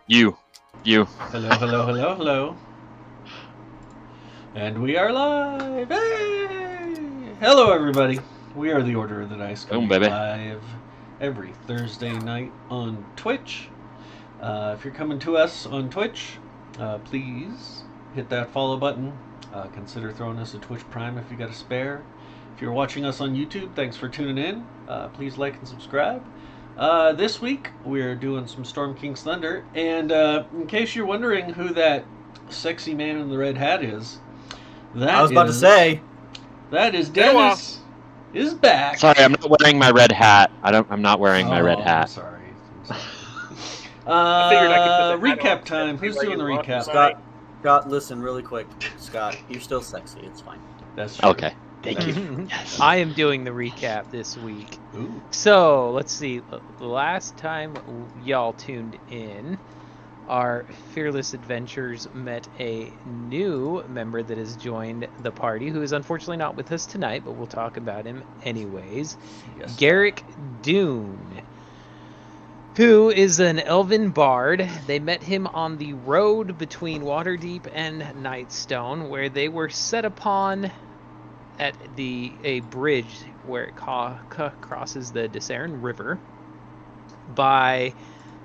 You. Hello, hello, hello, hello. And we are live! Hey! Hello, everybody. We are the Order of the Dice, Boom, coming baby. live every Thursday night on Twitch. If you're coming to us on Twitch, please hit that follow button. Consider throwing us a Twitch Prime if you got a spare. If you're watching us on YouTube, thanks for tuning in. Please like and subscribe. This week, we're doing some Storm King's Thunder. And in case you're wondering who that sexy man in the red hat is, I was that about to is say. Dennis is back. Sorry, I'm not wearing my red hat. I'm not wearing my red Oh, I'm hat. sorry. I'm sorry. I figured I could put the hat on Recap time. Who's while doing the you walk recap? by. Scott, listen really quick. Scott, you're still sexy. It's fine. That's true. Okay. Thank you. Yes. I am doing the recap this week. Ooh. So, let's see. The last time y'all tuned in, our fearless adventurers met a new member that has joined the party, who is unfortunately not with us tonight, but we'll talk about him anyways. Yes. Garrick Dune, who is an elven bard. They met him on the road between Waterdeep and Nightstone, where they were set upon at a bridge where it crosses the Discern River by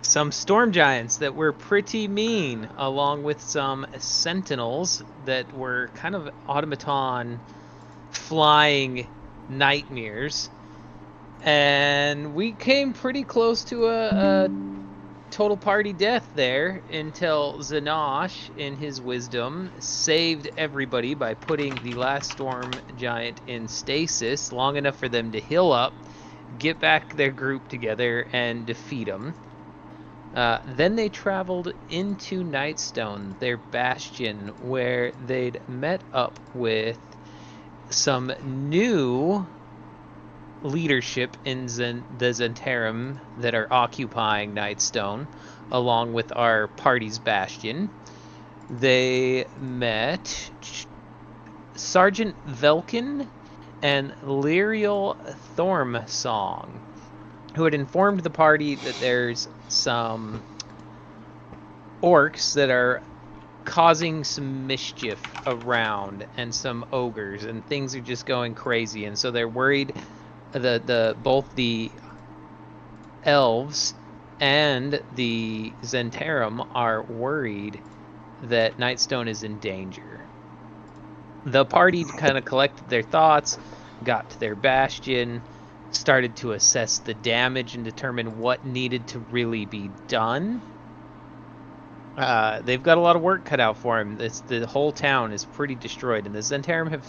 some storm giants that were pretty mean, along with some sentinels that were kind of automaton flying nightmares. And we came pretty close to a total party death there until Zanosh, in his wisdom, saved everybody by putting the last storm giant in stasis long enough for them to heal up, get back their group together, and defeat them. Then they traveled into Nightstone, their bastion, where they'd met up with some new leadership in the Zentarum that are occupying Nightstone, along with our party's bastion. They met Sergeant Velkin and Lyriel Thormsong, who had informed the party that there's some orcs that are causing some mischief around, and some ogres, and things are just going crazy, and so they're worried. Both the elves and the Zentarum are worried that Nightstone is in danger. The party kind of collected their thoughts, got to their bastion, started to assess the damage and determine what needed to really be done. They've got a lot of work cut out for them. The whole town is pretty destroyed, and the Zentarum have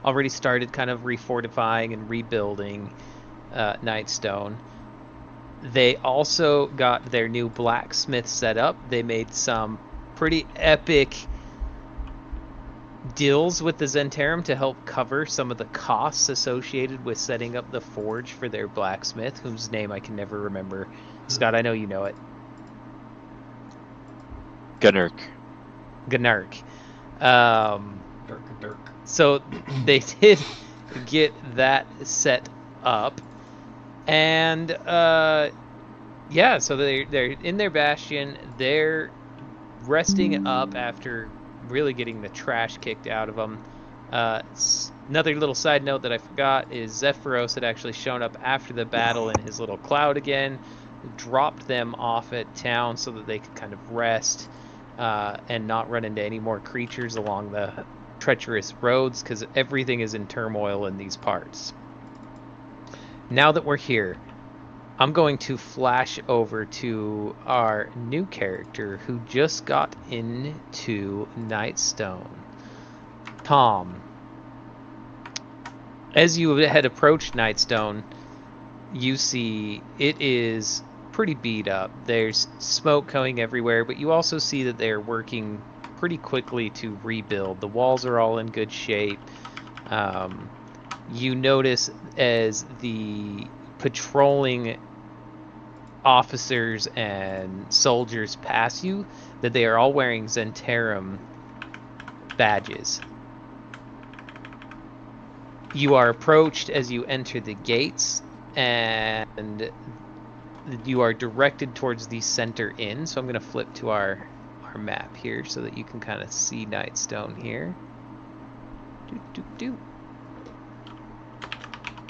already started kind of refortifying and rebuilding Nightstone. They also got their new blacksmith set up. They made some pretty epic deals with the Zentarum to help cover some of the costs associated with setting up the forge for their blacksmith, whose name I can never remember. Scott, I know you know it. Gunnerk. Dirk. So they did get that set up, and yeah, so they're in their bastion. They're resting up after really getting the trash kicked out of them. Another little side note that I forgot is Zephyros had actually shown up after the battle in his little cloud again, dropped them off at town so that they could kind of rest and not run into any more creatures along the treacherous roads, because everything is in turmoil in these parts. Now that we're here, I'm going to flash over to our new character who just got into Nightstone. Tom, as you had approached Nightstone, you see it is pretty beat up. There's smoke going everywhere, but you also see that they're working pretty quickly to rebuild. The walls are all in good shape. You notice as the patrolling officers and soldiers pass you that they are all wearing Zentarum badges. You are approached as you enter the gates, and you are directed towards the center inn. So I'm going to flip to our map here so that you can kind of see Nightstone here.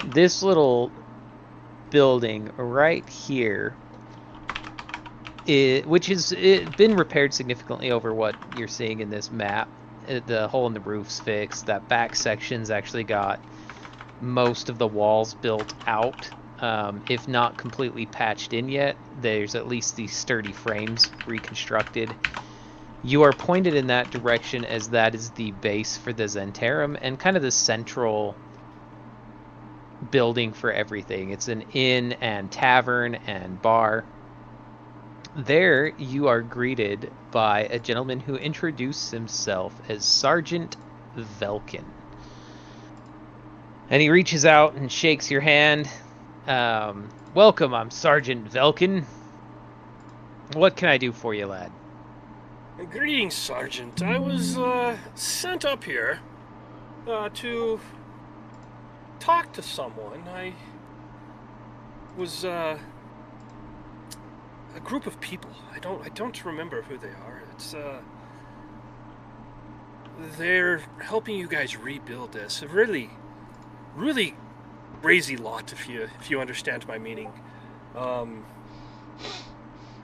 This little building right here, which has been repaired significantly over what you're seeing in this map. The hole in the roof's fixed. That back section's actually got most of the walls built out. If not completely patched in yet, there's at least these sturdy frames reconstructed. You are pointed in that direction as that is the base for the Zentarum and kind of the central building for everything. It's an inn and tavern and bar. There you are greeted by a gentleman who introduced himself as Sergeant Velkin. And he reaches out and shakes your hand. Welcome, I'm Sergeant Velkin. What can I do for you, lad? Greetings, Sergeant. I was sent up here to talk to someone. I was a group of people. I don't remember who they are. It's they're helping you guys rebuild this. A really crazy lot, if you understand my meaning.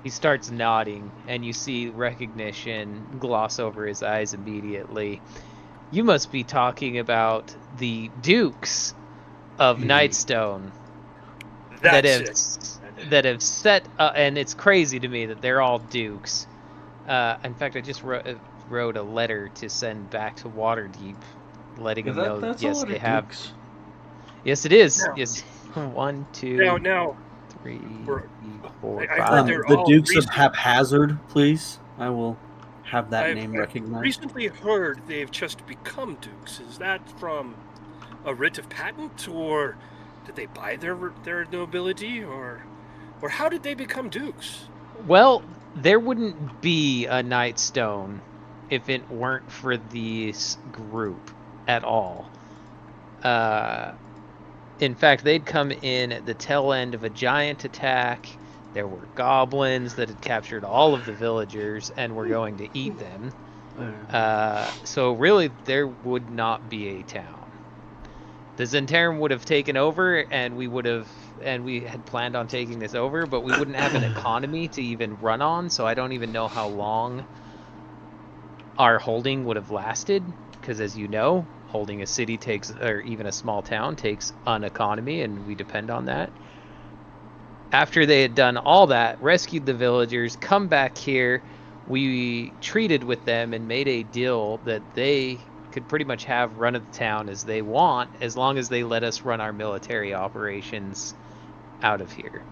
He starts nodding, and you see recognition gloss over his eyes immediately. You must be talking about the Dukes of Nightstone that have set and it's crazy to me that they're all Dukes. In fact, I just wrote a letter to send back to Waterdeep, letting them know that yes, they have. Dukes. Yes, it is. Now, yes, 1, 2, now, 3, we're- 4, I 5. heard they're The all Dukes of recent- Haphazard, please. I will have that I've name recognized. recently heard they've just become dukes. Is that from a writ of patent, or did they buy their nobility, or how did they become dukes? Well, there wouldn't be a Nightstone if it weren't for this group at all. In fact, they'd come in at the tail end of a giant attack. There were goblins that had captured all of the villagers and were going to eat them. So really, there would not be a town. The Zentarum would have taken over, and we had planned on taking this over, but we wouldn't have an economy to even run on, so I don't even know how long our holding would have lasted, because as you know, holding a city takes, or even a small town takes an economy, and we depend on that. After they had done all that, rescued the villagers, come back here, we treated with them and made a deal that they could pretty much have run of the town as they want, as long as they let us run our military operations out of here.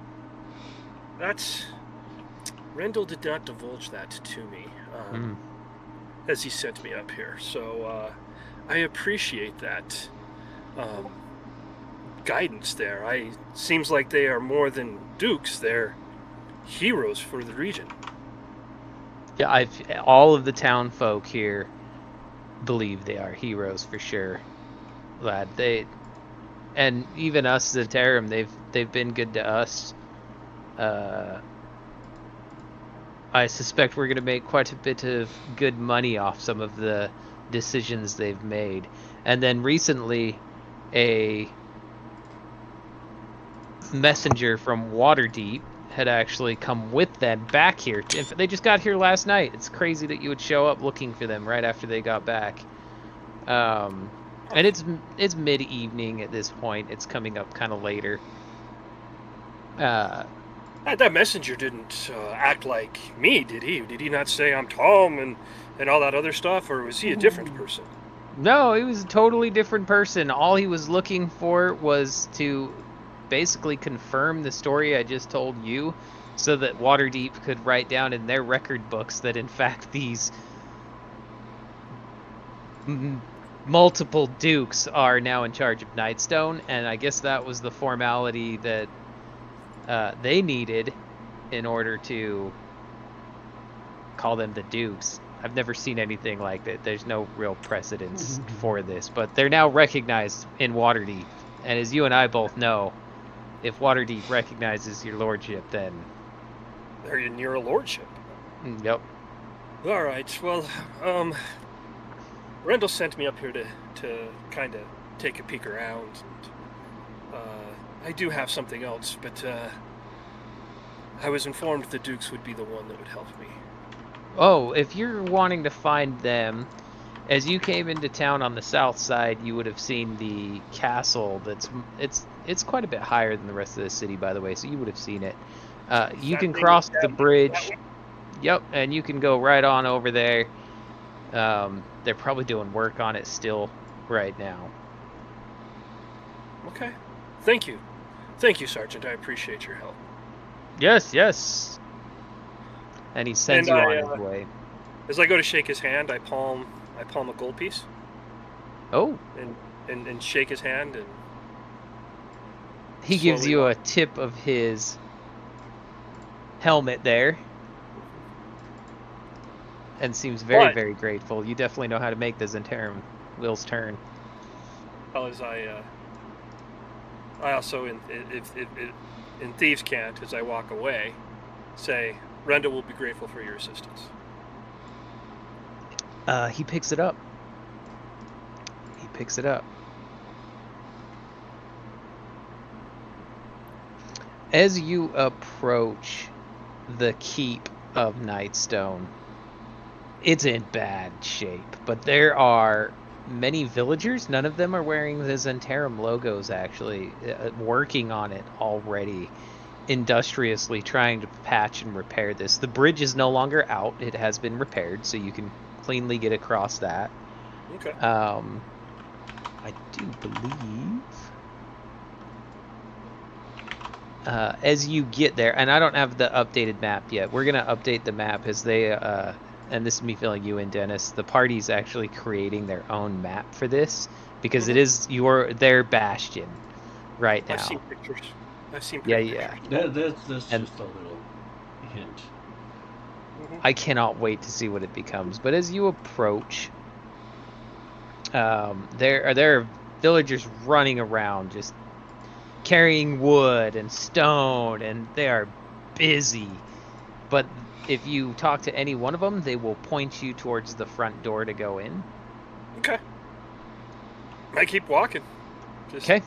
Rendell did not divulge that to me as he sent me up here. So I appreciate that guidance there. Seems like they are more than dukes. They're heroes for the region. Yeah, all of the town folk here believe they are heroes for sure, lad. And even us, the Zentarum, they've been good to us. I suspect we're going to make quite a bit of good money off some of the decisions they've made. And then recently, a messenger from Waterdeep had actually come with them back here. They just got here last night. It's crazy that you would show up looking for them right after they got back. And it's mid-evening at this point. It's coming up kind of later. That messenger didn't act like me, did he? Did he not say I'm Tom and all that other stuff, or was he a different person? No, he was a totally different person. All he was looking for was to basically confirm the story I just told you, so that Waterdeep could write down in their record books that in fact these multiple dukes are now in charge of Nightstone, and I guess that was the formality that they needed in order to call them the dukes. I've never seen anything like that. There's no real precedence for this, but they're now recognized in Waterdeep. And as you and I both know, if Waterdeep recognizes your lordship, then Are you near a lordship? yep. All right. Well, Rendell sent me up here to kind of take a peek around. And, I do have something else, but I was informed the Dukes would be the one that would help me. Oh, if you're wanting to find them, as you came into town on the south side, you would have seen the castle. It's quite a bit higher than the rest of the city, by the way. So you would have seen it. You can cross the bridge. Yep, and you can go right on over there. They're probably doing work on it still right now. Okay. Thank you, Sergeant. I appreciate your help. Yes, yes. And he sends And you I, on his way. As I go to shake his hand, I palm a gold piece Oh, and shake his hand, and he gives slowly you walk. a tip of his helmet there. And seems very, But- very grateful. You definitely know how to make the Zentarum wheels turn. as I also in Thieves' Cant, as I walk away, say, Rendell will be grateful for your assistance. He picks it up. He picks it up. As you approach the keep of Nightstone, it's in bad shape, but there are many villagers. None of them are wearing the Zentarum logos, actually, working on it already, industriously trying to patch and repair this. The bridge is no longer out. It has been repaired, so you can cleanly get across that. Okay. I do believe... as you get there, and I don't have the updated map yet. We're going to update the map as they... and this is me filling you in, Dennis. The party's actually creating their own map for this because it is their bastion right now. I've seen pictures. Yeah. That's And- just a little hint. I cannot wait to see what it becomes. But as you approach, there are villagers running around just carrying wood and stone, and they are busy. But if you talk to any one of them, they will point you towards the front door to go in. Okay. I keep walking. Just Okay.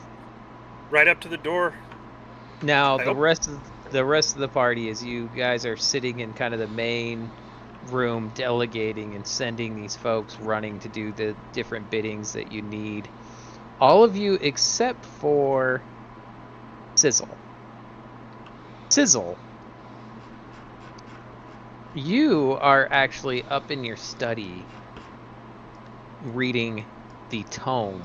right up to the door. Now I the hope- rest of the party, as you guys are sitting in kind of the main room, delegating and sending these folks running to do the different biddings that you need. All of you except for Sizzle. Sizzle, you are actually up in your study reading the tome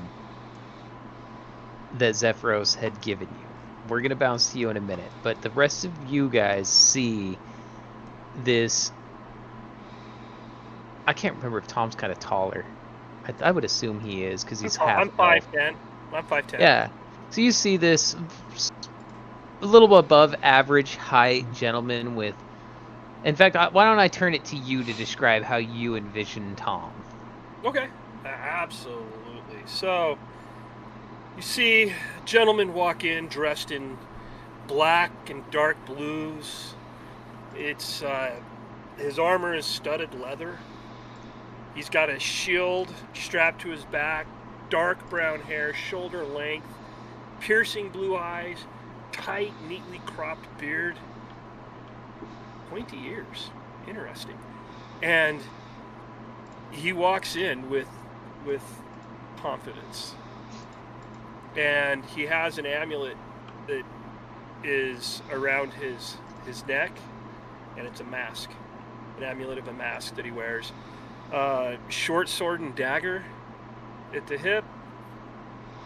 that Zephyros had given you. We're going to bounce to you in a minute, but the rest of you guys see this... I can't remember if Tom's kind of taller. I would assume he is, because he's half I'm elf. 5'10". I'm 5'10". Yeah. So you see this a little above average height gentleman with... In fact, why don't I turn it to you to describe how you envision Tom? Okay. Absolutely. So, you see a gentleman walk in dressed in black and dark blues. It's his armor is studded leather. He's got a shield strapped to his back, dark brown hair, shoulder length, piercing blue eyes, tight, neatly cropped beard, pointy ears. Interesting. And he walks in with confidence. And he has an amulet that is around his neck, and it's a mask, an amulet of a mask that he wears. Short sword and dagger at the hip,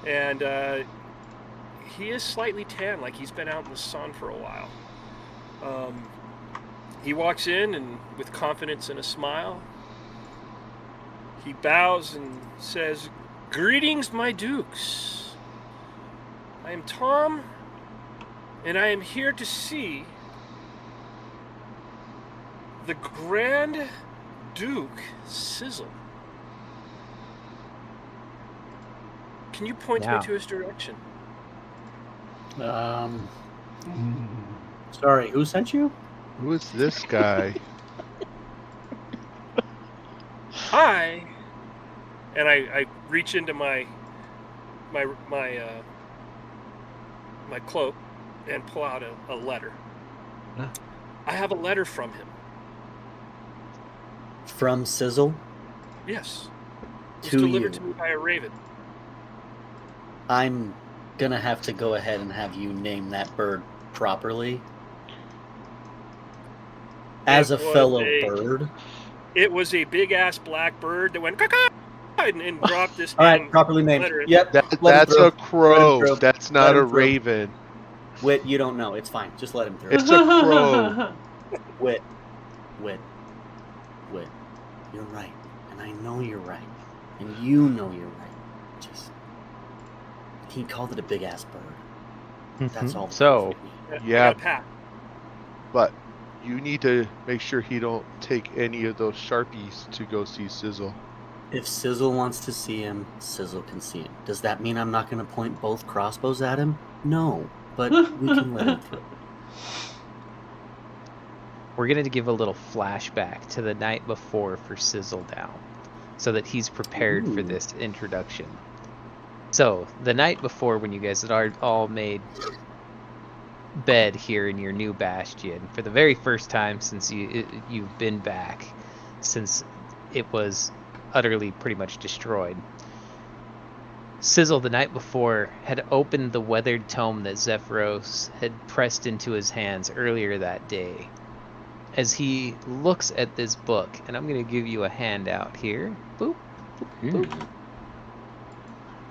and he is slightly tan, like he's been out in the sun for a while. He walks in and with confidence and a smile, he bows and says, "Greetings, my dukes. I am Tom, and I am here to see the Grand Duke Sizzle. Can you point Yeah. me to his direction?" Sorry, who sent you? Who is this guy? Hi. And I reach into my cloak and pull out a letter. Huh? I have a letter from him. From Sizzle Yes. It was to delivered you. to me by a raven. I'm gonna have to go ahead and have you name that bird properly. As It a was fellow a- bird. It was a big ass black bird that went caw and dropped this All right, damn properly named. letter. Yep. let him That's through. a crow. through. That's Let not him a through. raven. Wit, you don't know. It's fine. Just let him through. It's a crow. Wit. You're right. And I know you're right. And you know you're right. Just. He called it a big ass bird. That's all. So, I Yeah, got a pat. but you need to make sure he don't take any of those Sharpies to go see Sizzle. If Sizzle wants to see him, Sizzle can see him. Does that mean I'm not going to point both crossbows at him? No. But we can let him through. we're going to give a little flashback to the night before for Sizzle Down so that he's prepared for Ooh. this introduction. So, the night before, when you guys had all made bed here in your new bastion, for the very first time since you've been back, since it was utterly pretty much destroyed, Sizzle, the night before, had opened the weathered tome that Zephyros had pressed into his hands earlier that day. As he looks at this book, and I'm going to give you a handout here. Boop, boop, boop. Let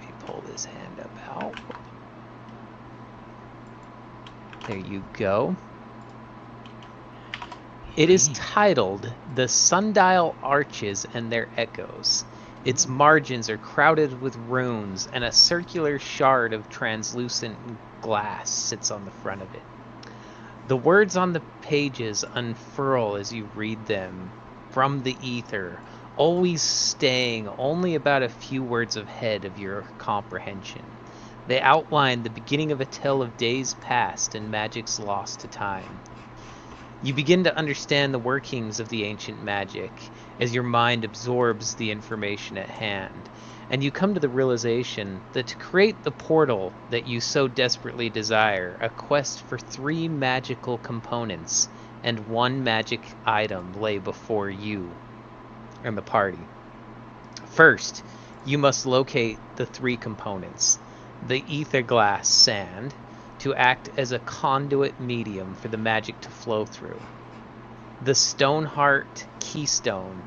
me pull this hand up out. There you go. It is titled The Sundial Arches and Their Echoes. Its margins are crowded with runes, and a circular shard of translucent glass sits on the front of it. The words on the pages unfurl as you read them from the ether, always staying only about a few words ahead of your comprehension. They outline the beginning of a tale of days past and magic's lost to time. You begin to understand the workings of the ancient magic as your mind absorbs the information at hand, and you come to the realization that to create the portal that you so desperately desire, a quest for 3 magical components and 1 magic item lay before you and the party. First, you must locate the 3 components: the ether glass sand, to act as a conduit medium for the magic to flow through; the Stoneheart keystone,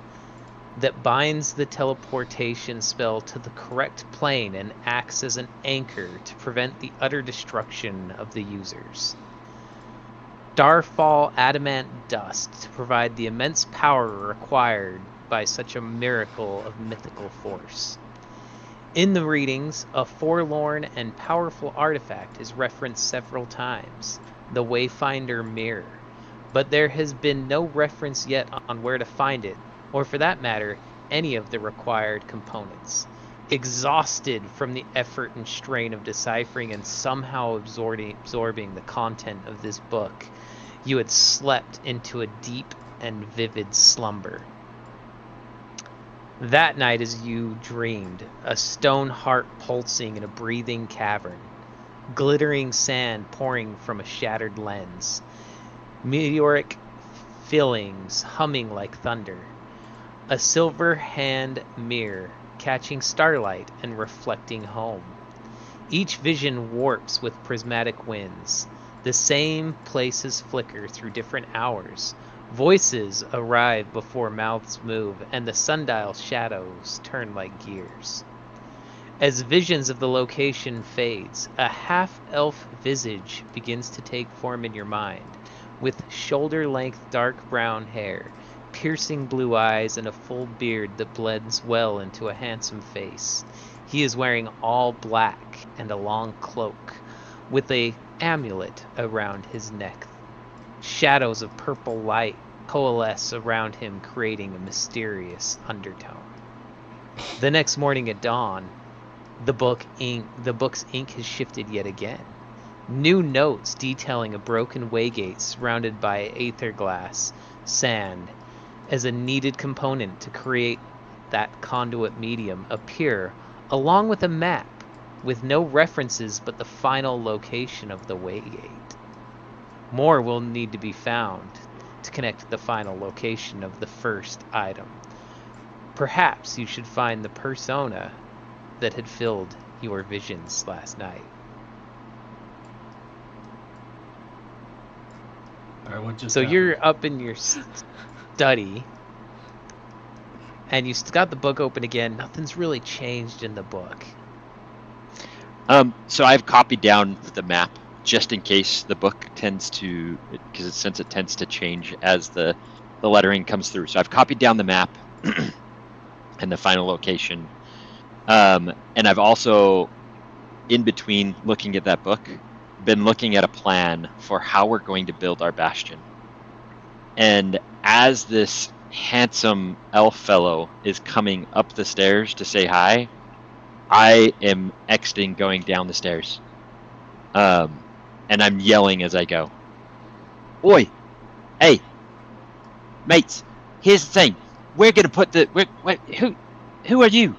that binds the teleportation spell to the correct plane and acts as an anchor to prevent the utter destruction of the users; Starfall adamant dust, to provide the immense power required by such a miracle of mythical force. In the readings, a forlorn and powerful artifact is referenced several times, the Wayfinder Mirror, but there has been no reference yet on where to find it, or for that matter, any of the required components. Exhausted from the effort and strain of deciphering and somehow absorbing the content of this book, you had slept into a deep and vivid slumber. That night, as you dreamed, a stone heart pulsing in a breathing cavern, glittering sand pouring from a shattered lens, meteoric fillings humming like thunder, a silver hand mirror catching starlight and reflecting home. Each vision warps with prismatic winds. The same places flicker through different hours. Voices arrive before mouths move, and the sundial shadows turn like gears. As visions of the location fades, a half-elf visage begins to take form in your mind, with shoulder-length dark brown hair, piercing blue eyes, and a full beard that blends well into a handsome face. He is wearing all black and a long cloak, with an amulet around his neck. Shadows of purple light coalesce around him, creating a mysterious undertone. The next morning at dawn, the book's ink has shifted yet again. New notes detailing a broken waygate surrounded by aether glass, sand, as a needed component to create that conduit medium appear, along with a map with no references but the final location of the waygate. More will need to be found to connect the final location of the first item. Perhaps you should find the persona that had filled your visions last night. All right, what just So happened? you're up in your study, and you got the book open again. Nothing's really changed in the book. So I've copied down the map just in case the book tends to, since it tends to change as the lettering comes through. So I've copied down the map and the final location. And I've also, in between looking at that book, been looking at a plan for how we're going to build our bastion. And as this handsome elf fellow is coming up the stairs to say hi, I am exiting going down the stairs. And I'm yelling as I go. Oi! Hey! Mates! Here's the thing. We're gonna put the... Who are you?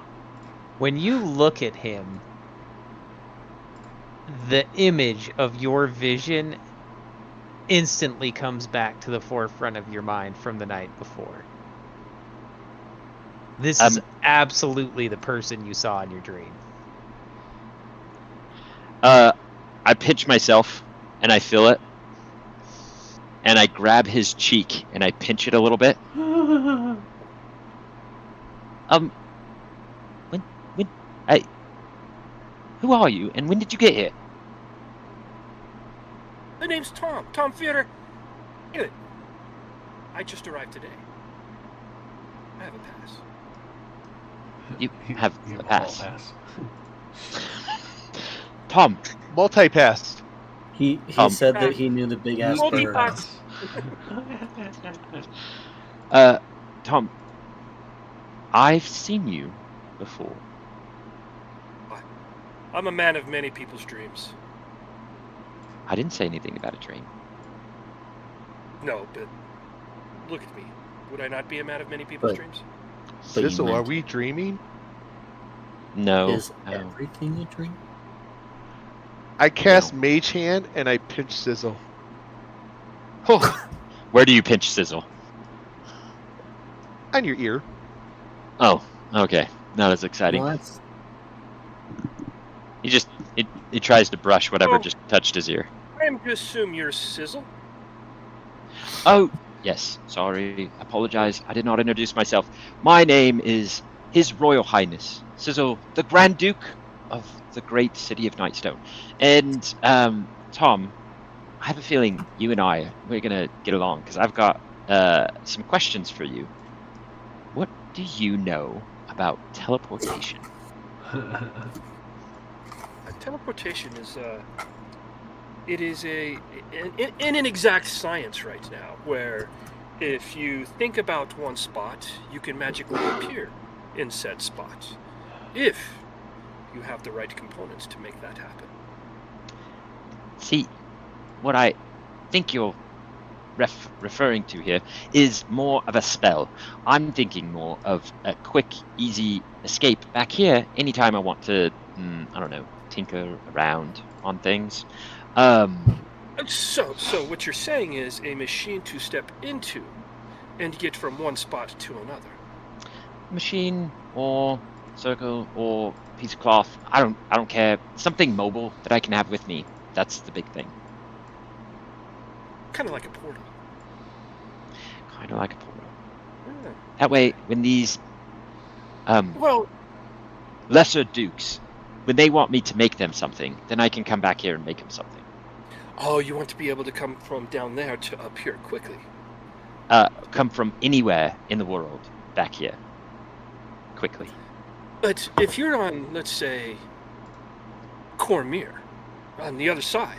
When you look at him, the image of your vision instantly comes back to the forefront of your mind from the night before. This is absolutely the person you saw in your dream. I pinch myself and I feel it. And I grab his cheek and I pinch it a little bit. Who are you and when did you get here? The name's Tom Theater. Good. I just arrived today. I have a pass. You have You a a pass. hall pass. Tom, Multi-pass. He said that he knew the big ass bird. Multi-pass. Tom, I've seen you before. I'm a man of many people's dreams. I didn't say anything about a dream. No, but look at me. Would I not be a man of many people's But- dreams? But you Sizzle, are meant we it. dreaming? No. Is no. everything a dream? I cast Mage Hand and I pinch Sizzle. Where do you pinch Sizzle? On your ear. Oh, okay. Not as exciting. Well, that's He tries to brush whatever Oh. just touched his ear. I am to assume you're Sizzle. Oh, yes. Sorry. Apologize. I did not introduce myself. My name is His Royal Highness, Sizzle, the Grand Duke of the great city of Nightstone. And, Tom, I have a feeling you and we're going to get along, because I've got some questions for you. What do you know about teleportation? Teleportation is it is an exact science right now, where if you think about one spot, you can magically appear in said spot, if you have the right components to make that happen. See, what I think you're referring to here is more of a spell. I'm thinking more of a quick, easy escape back here anytime I want to, I don't know, tinker around on things. So what you're saying is a machine to step into and get from one spot to another. Machine or circle or piece of cloth. I don't care. Something mobile that I can have with me. That's the big thing. Kind of like a portal. Kind of like a portal. Yeah. That way, when these Well, lesser dukes, when they want me to make them something, then I can come back here and make them something. oh, you want to be able to come from down there to up here quickly. Come from anywhere in the world back here quickly. But if you're on, let's say, Cormyr, on the other side,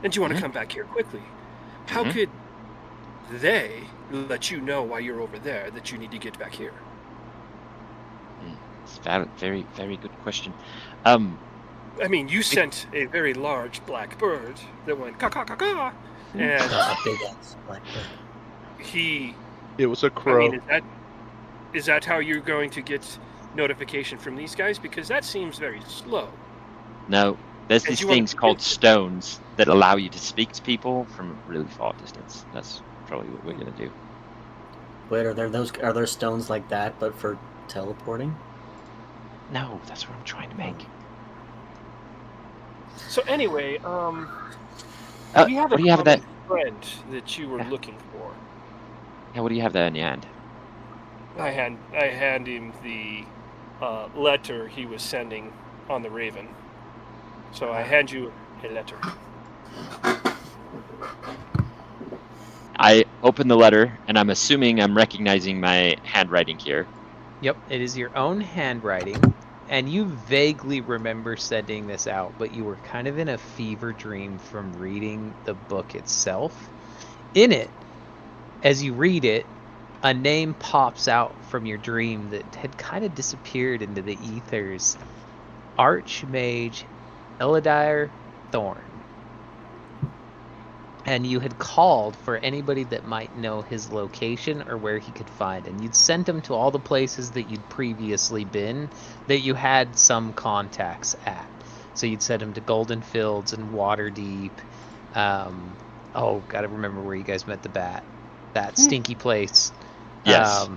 and you want to come back here quickly, how could they let you know while you're over there that you need to get back here? It's valid. Very, very good question. I mean, you sent a very large black bird that went ka-ka-ka-ka, and A big ass black bird. he... It was a I crow. mean, is that how you're going to get notification from these guys? Because that seems very slow. No, there's And these you wanna things begin called to- stones that allow you to speak to people from a really far distance. That's probably what we're gonna do. Wait, are there stones like that, but for teleporting? No, that's what I'm trying to make. So anyway, we have what a do you have common there? friend that you were Yeah. looking for. Yeah, what do you have there in your hand? I hand him the letter he was sending on the Raven. So I hand you a letter. I open the letter, and I'm assuming I'm recognizing my handwriting here. Yep, it is your own handwriting, and you vaguely remember sending this out, but you were kind of in a fever dream from reading the book itself. In it, as you read it, a name pops out from your dream that had kind of disappeared into the ethers. Archmage Elidire Thorn. And you had called for anybody that might know his location or where he could find. And you'd sent him to all the places that you'd previously been that you had some contacts at. So you'd sent him to Golden Fields and Waterdeep. Gotta remember where you guys met the bat. That stinky place. Yes.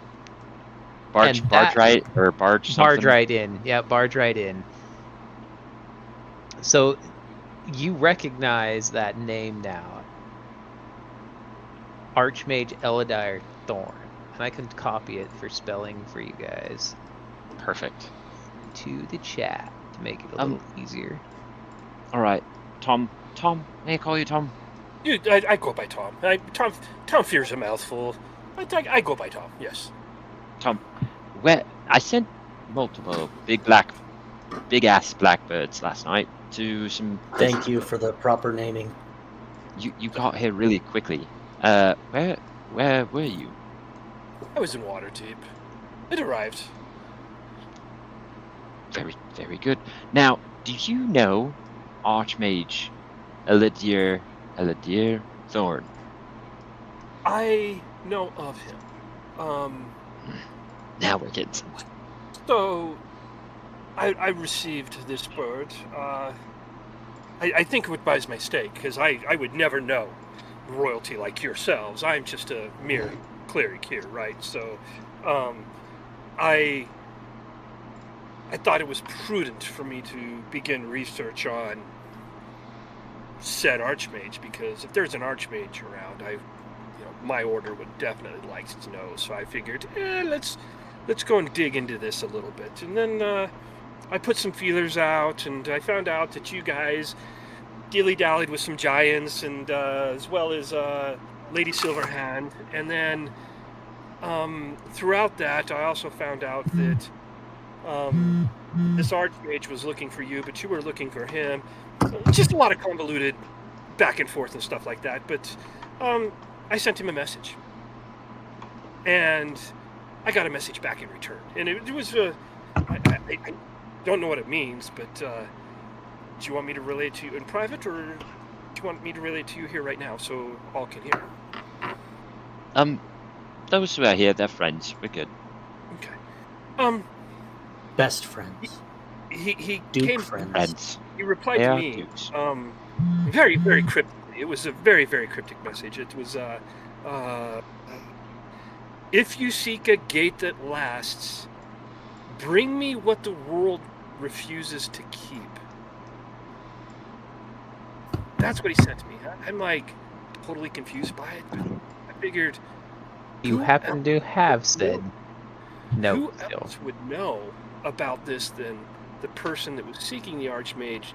Barge and that- right or barge something. Barge right in. Yeah, barge right in. So you recognize that name now. Archmage Elidire Thorn. And I can copy it for spelling for you guys Perfect. to the chat to make it a little easier. All right, Tom. May I call you Tom? I go by Tom. Tom fears a mouthful. I go by Tom. Yes. Tom, where I sent multiple big ass blackbirds last night to some. Thank you for the proper naming. You got here really quickly. Where were you? I was in Waterdeep. It arrived. Very, very good. Now, do you know Archmage Elidire Thorn? I know of him. Now we're getting somewhere. So, I received this bird. I think it was by mistake, because I would never know royalty like yourselves. I'm just a mere cleric here, right? So, I thought it was prudent for me to begin research on said archmage, because if there's an archmage around, my order would definitely like to know. So I figured, let's go and dig into this a little bit. And then I put some feelers out, and I found out that you guys dilly-dallied with some giants, and as well as Lady Silverhand. And then throughout that, I also found out that this archmage was looking for you, but you were looking for him. Just a lot of convoluted back and forth and stuff like that. But I sent him a message, and I got a message back in return. And it was I don't know what it means, but do you want me to relay it to you in private, or do you want me to relay it to you here right now so all can hear? Those who are here, they're friends. We're good. Okay. Best friends. He Duke came. friends. He replied They to are me. dukes. Very, very cryptic. It was a very, very cryptic message. It was, if you seek a gate that lasts, bring me what the world refuses to keep. That's what he sent to me. I'm like totally confused by it, but I figured You who happen to have said who no still. else would know about this than the person that was seeking the Archmage,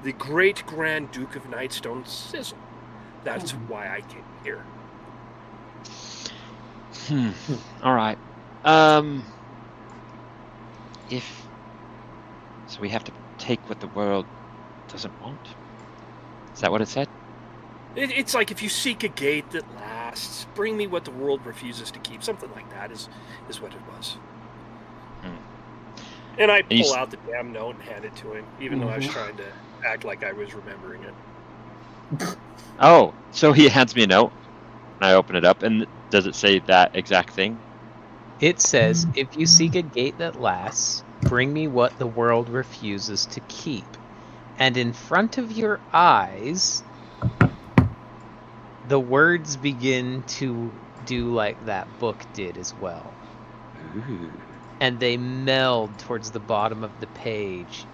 the great Grand Duke of Nightstone Sizzle. That's why I came here. All right. So we have to take what the world doesn't want. Is that what it said? It's like, if you seek a gate that lasts, bring me what the world refuses to keep. Something like that is what it was. And I you pull s- out the damn note and hand it to him, even though I was Mhm. trying to act like I was remembering it. Oh, so he hands me a note, and I open it up, and does it say that exact thing? It says, if you seek a gate that lasts, bring me what the world refuses to keep. And in front of your eyes, the words begin to do like that book did as well. Ooh. And they meld towards the bottom of the page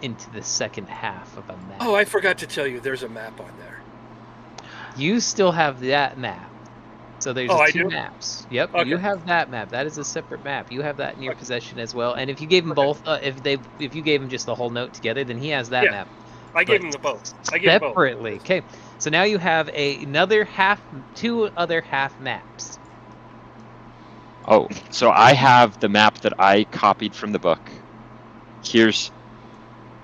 into the second half of a map. Oh, I forgot to tell you, there's a map on there. You still have that map. So there's Oh, I two do? maps. Yep, Okay. you have that map. That is a separate map. You have that in your possession as well. And if you gave him Okay. both, if you gave him just the whole note together, then he has that Yeah, map. I gave But him the both. I gave him both. separately. Okay, so now you have two other half maps. Oh, so I have the map that I copied from the book.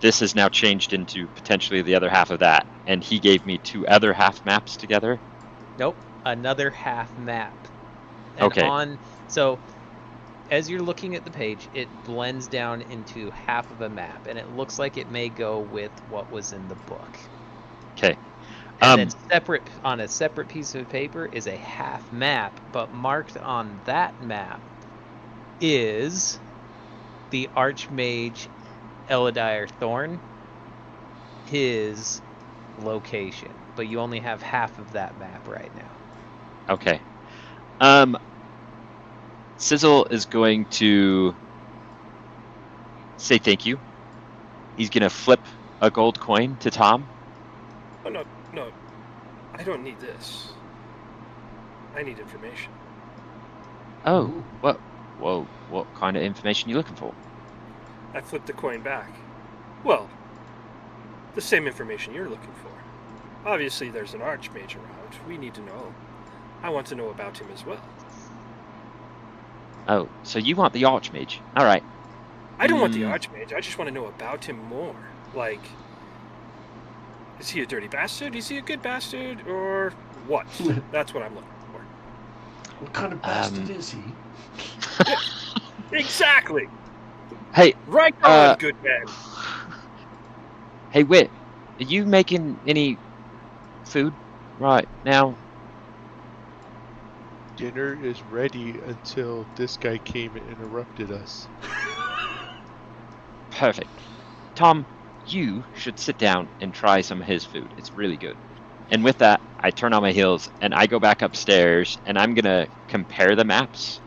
This has now changed into potentially the other half of that, and he gave me two other half maps together. Nope, another half map. And Okay. so as you're looking at the page, it blends down into half of a map, and it looks like it may go with what was in the book. Okay. And then separate on a separate piece of paper is a half map, but marked on that map is the Archmage Eladier Thorn, his location. But you only have half of that map right now. Okay. Sizzle is going to say thank you. He's going to flip a gold coin to Tom. Oh, no. I don't need this. I need information. Oh, Ooh. what kind of information are you looking for? I flipped the coin back. Well, the same information you're looking for. Obviously, there's an archmage around. We need to know. I want to know about him as well. Oh, so you want the Archmage? All right. I don't want the archmage. I just want to know about him more. Like, is he a dirty bastard? Is he a good bastard? Or what? That's what I'm looking for. What kind of bastard is he? Exactly. Hey, Right on, good man. Hey, Wit, are you making any food right now? Dinner is ready until this guy came and interrupted us. Perfect. Tom, you should sit down and try some of his food. It's really good. And with that, I turn on my heels and I go back upstairs and I'm going to compare the maps.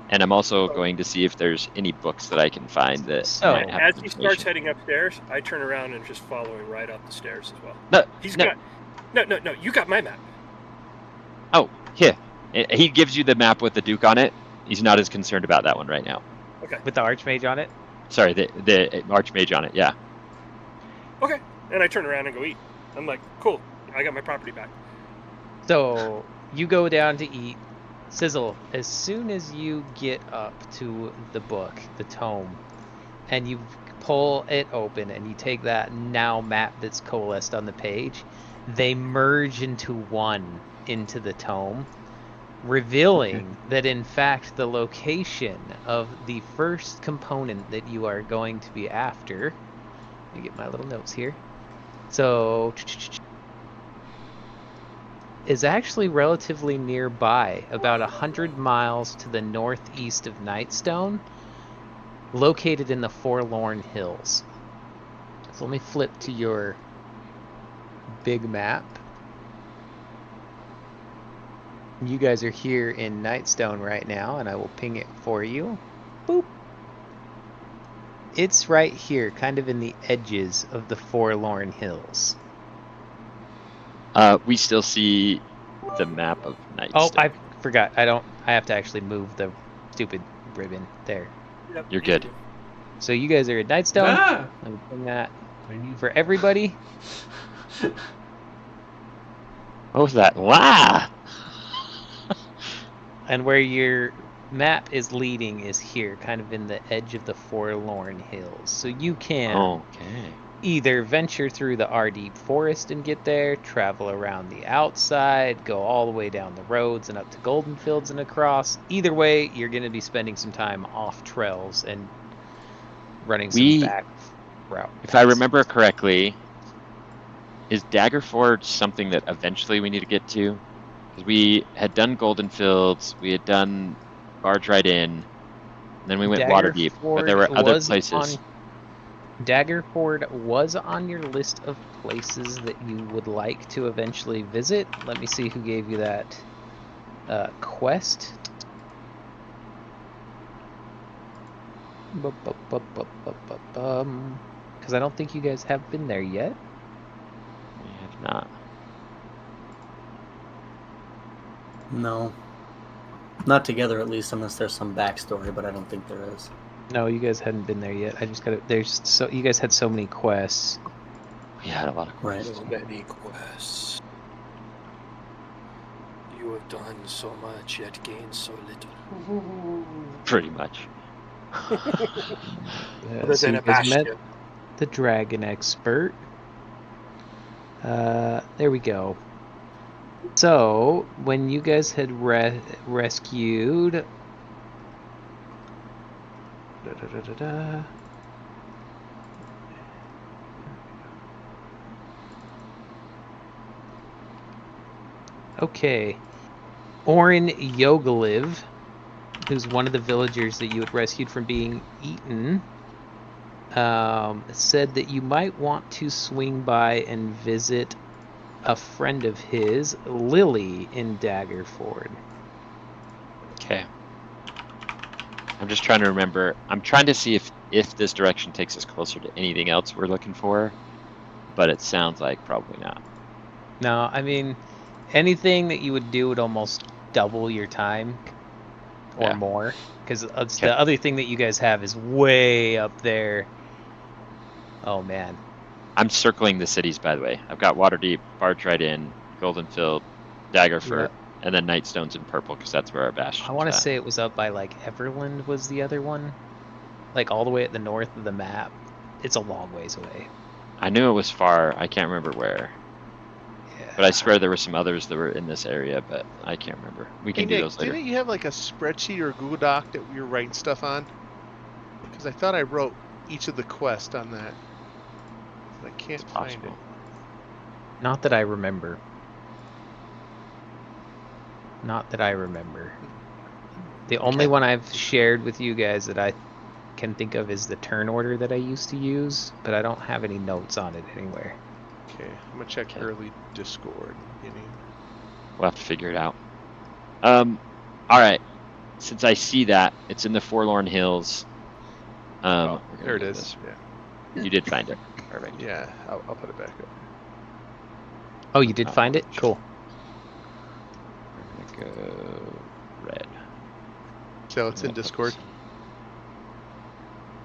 And I'm also going to see if there's any books that I can find that So, might have As he information. starts heading upstairs, I turn around and just follow him right up the stairs as well. No. You got my map. Oh, here. He gives you the map with the Duke on it. He's not as concerned about that one right now. Okay. with the Archmage on it. Sorry, the Archmage on it. Yeah. Okay. And I turn around and go eat. I'm like, cool. I got my property back. So you go down to eat. Sizzle, as soon as you get up to the book, the tome, and you pull it open and you take that now map that's coalesced on the page, they merge into one into the tome, revealing that in fact the location of the first component that you are going to be after. Let me get my little notes here. So is actually relatively nearby, about 100 miles to the northeast of Nightstone, located in the Forlorn Hills. So let me flip to your big map. You guys are here in Nightstone right now, and I will ping it for you. Boop. It's right here, kind of in the edges of the Forlorn Hills. We still see the map of Nightstone. Oh, I forgot. I have to actually move the stupid ribbon there. Yep, You're good. So you guys are at Nightstone. Ah! Let me ping that I need for everybody. What was that? Wow! And where your map is leading is here, kind of in the edge of the Forlorn Hills. So you can Okay. either venture through the Ardeep Forest and get there, travel around the outside, go all the way down the roads and up to Golden Fields and across. Either way, you're going to be spending some time off trails and running some We- back route. If I remember correctly, is Daggerford something that eventually we need to get to? Because we had done Golden Fields, we had done Barge Right In, and then we went Waterdeep, but there were other places. Daggerford was on your list of places that you would like to eventually visit. Let me see who gave you that quest. Because I don't think you guys have been there yet. We have not. No. Not together, at least, unless there's some backstory, but I don't think there is. No, you guys hadn't been there yet. I just got it. There's so you guys had so many quests. We had a lot of Right. So many quests. You have done so much, yet gained so little. pretty much. Other So than you a guys met bastion. the dragon expert. There we go. So when you guys had rescued. Okay. Orin Yogaliv, who's one of the villagers that you had rescued from being eaten, said that you might want to swing by and visit a friend of his, Lily, in Daggerford. Okay. I'm just trying to remember. I'm trying to see if this direction takes us closer to anything else we're looking for, but it sounds like probably not. No, I mean, anything that you would do would almost double your time or Yeah. more, because Okay. the other thing that you guys have is way up there. Oh man. I'm circling the cities, by the way. I've got Waterdeep, Barge Right In, Goldenfield, Daggerford, Yep. and then Nightstones in purple, because that's where our bastion's I want to at. say it was up by like Everland was the other one, like all the way at the north of the map. It's a long ways away. I knew it was far. I can't remember where. Yeah. But I swear there were some others that were in this area, but I can't remember. We Hey, can do Nick, those later. didn't you have like a spreadsheet or a Google Doc that we were writing stuff on? Because I thought I wrote each of the quests on that. But I can't It's find it. possible. Not that I remember. Not that I remember. The only Okay. one I've shared with you guys that I can think of is the turn order that I used to use, but I don't have any notes on it anywhere. Okay, I'm gonna check Okay. early Discord. Beginning. We'll have to figure it out. All right. Since I see that, it's in the Forlorn Hills. Oh, we're gonna there it do is. this. Yeah, You did find it. Perfect. yeah. I'll put it back up. Oh, you did Not find it? much. Cool. We're gonna go red. So it's in Yeah, Discord.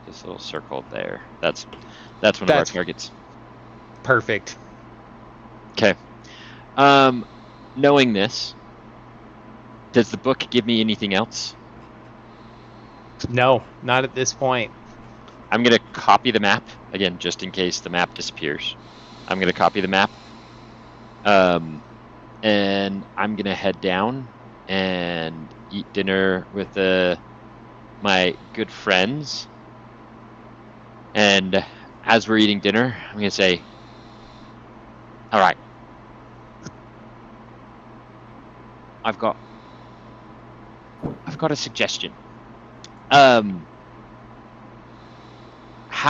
This little circle there. That's one of our That's- targets. Perfect. Okay. Knowing this, does the book give me anything else? No, not at this point. I'm gonna copy the map again, just in case the map disappears. I'm gonna copy the map. And I'm gonna head down and eat dinner with my good friends. And as we're eating dinner, I'm gonna say, "All right, I've got a suggestion. How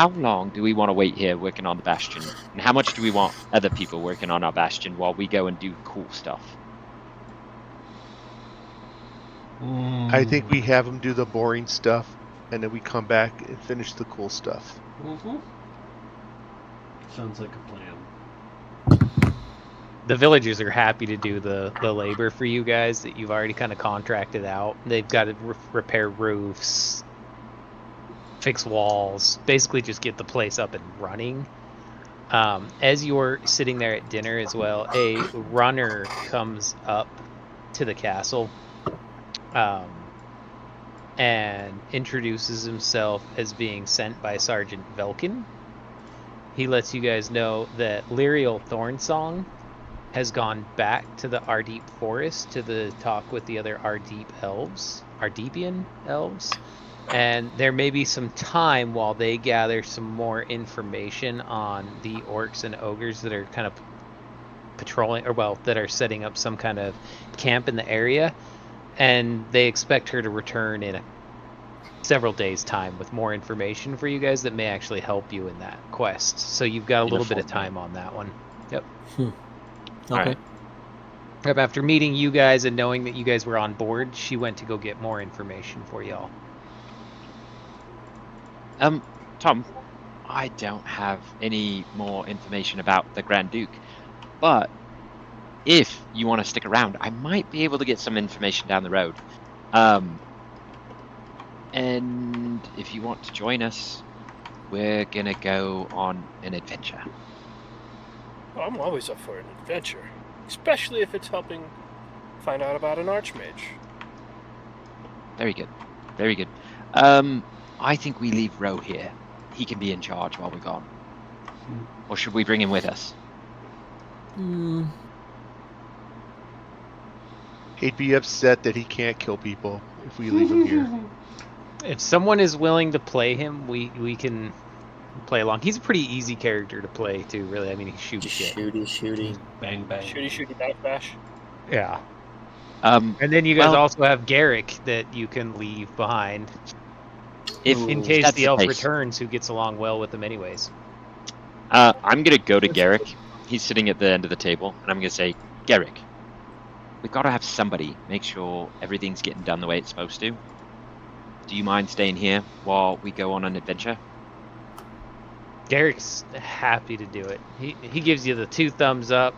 long do we want to wait here working on the bastion? And how much do we want other people working on our bastion while we go and do cool stuff?" I think we have them do the boring stuff, and then we come back and finish the cool stuff. Mm-hmm. Sounds like a plan. The villagers are happy to do the labor for you guys that you've already kind of contracted out. They've got to repair roofs, fix walls, basically just get the place up and running. As you're sitting there at dinner as well, a runner comes up to the castle and introduces himself as being sent by Sergeant Velkin. He lets you guys know that Lyriel Thornsong has gone back to the Ardeep Forest to talk with the other Ardeepian elves, And there may be some time while they gather some more information on the orcs and ogres that are kind of patrolling, or well, that are setting up some kind of camp in the area. And they expect her to return in several days' time with more information for you guys that may actually help you in that quest. So you've got a little bit of time on that one. Yep. Okay. Alright. Yep. After meeting you guys and knowing that you guys were on board, she went to go get more information for y'all. Tom, I don't have any more information about the Grand Duke, but if you want to stick around, I might be able to get some information down the road. And if you want to join us, we're gonna go on an adventure. Oh, I'm always up for an adventure, especially if it's helping find out about an archmage. Very good. Very good. I think we leave Ro here. He can be in charge while we're gone. Or should we bring him with us? He'd be upset that he can't kill people if we leave him here. If someone is willing to play him, we can play along. He's a pretty easy character to play too, really. I mean, he shoots shit. Shooty. Bang, bang. Shooty, bash, bash. Yeah. And And then you guys also have Garrick that you can leave behind if in case that's the elf case, returns, who gets along well with them anyways. I'm gonna go to Garrick. He's sitting at the end of the table, and I'm gonna say, Garrick, we've got to have somebody make sure everything's getting done the way it's supposed to. Do you mind staying here while we go on an adventure? Garrick's happy to do it. He gives you the 2 thumbs up.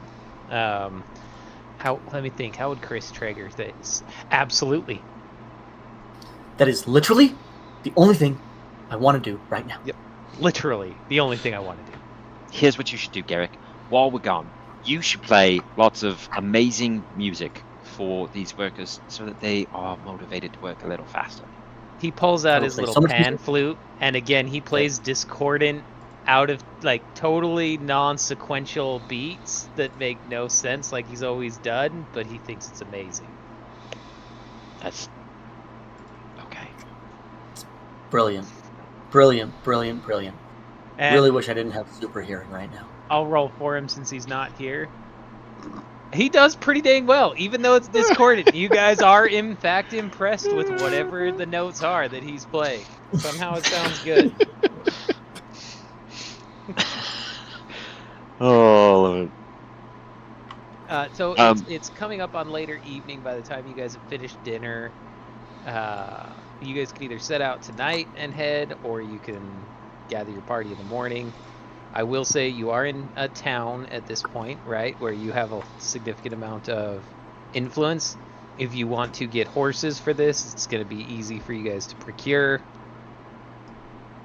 Let me think. How would Chris trigger this? Absolutely. That is literally the only thing I want to do right now. Yep. Literally the only thing I want to do. Here's what you should do, Garrick. While we're gone, you should play lots of amazing music for these workers so that they are motivated to work a little faster. He pulls out I'll his play little so much pan music. flute, and again, he plays discordant, out of, like, totally non-sequential beats that make no sense, like he's always done, but he thinks it's amazing. That's okay. Brilliant. And Really wish I didn't have super hearing right now. I'll roll for him since he's not here. He does pretty dang well, even though it's discordant. You guys are, in fact, impressed with whatever the notes are that he's playing. Somehow it sounds good. Oh, I love it. So it's coming up on later evening by the time you guys have finished dinner. You guys can either set out tonight and head, or you can gather your party in the morning. I will say you are in a town at this point, right, where you have a significant amount of influence. If you want to get horses for this, it's going to be easy for you guys to procure.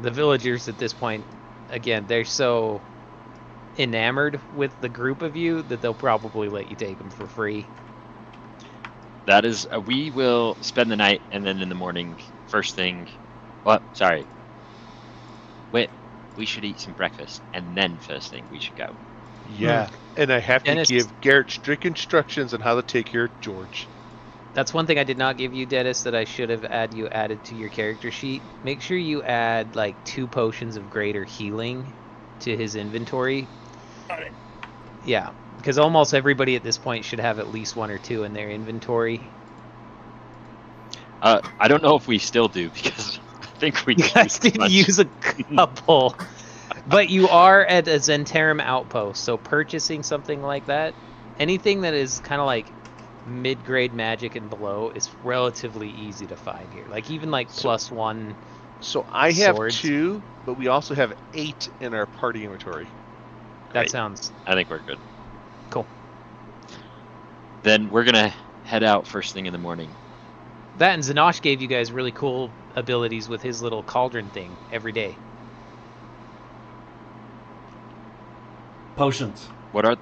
The villagers at this point, again, they're so enamored with the group of you that they'll probably let you take them for free. That is, we will spend the night, and then in the morning, first thing. What? Sorry. Wait. We should eat some breakfast, and then first thing we should go. Yeah, and I have Dennis, to give Garrett strict instructions on how to take care of George. That's one thing I did not give you, Dennis, that I should have added to your character sheet. Make sure you add like 2 potions of greater healing to his inventory. Got it. Yeah, because almost everybody at this point should have at least 1 or 2 in their inventory. I don't know if we still do, because I think we You guys did use a couple. But you are at a Zentarum outpost, so purchasing something like that, anything that is kind of like mid-grade magic and below is relatively easy to find here. Like even like +1. So I have swords. 2, but we also have 8 in our party inventory. That Great. sounds I think we're good. cool. Then we're gonna head out first thing in the morning. That and Zanosh gave you guys really cool abilities with his little cauldron thing every day. Potions. What are?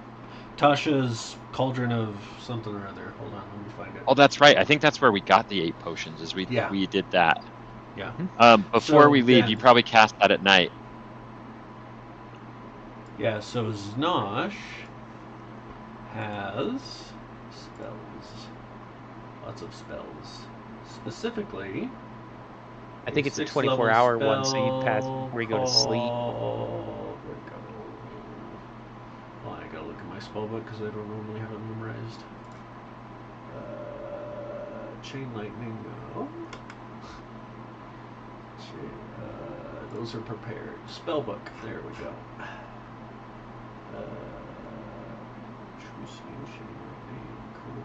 Tasha's cauldron of something or other. Hold on, let me find it. Oh, that's right. I think that's where we got the 8 potions. Is we did that. Yeah. Before So we leave, then- you probably cast that at night. Yeah, so Znosh has spells. Lots of spells. Specifically, I think it's a 6th level 24-hour one, so you pass spell where you go to sleep. called- Where'd it go? Well, I gotta look at my spell book because I don't normally have it memorized. Chain lightning, no. Those are prepared. Spellbook, there we go. True Steam, chain lightning, cool.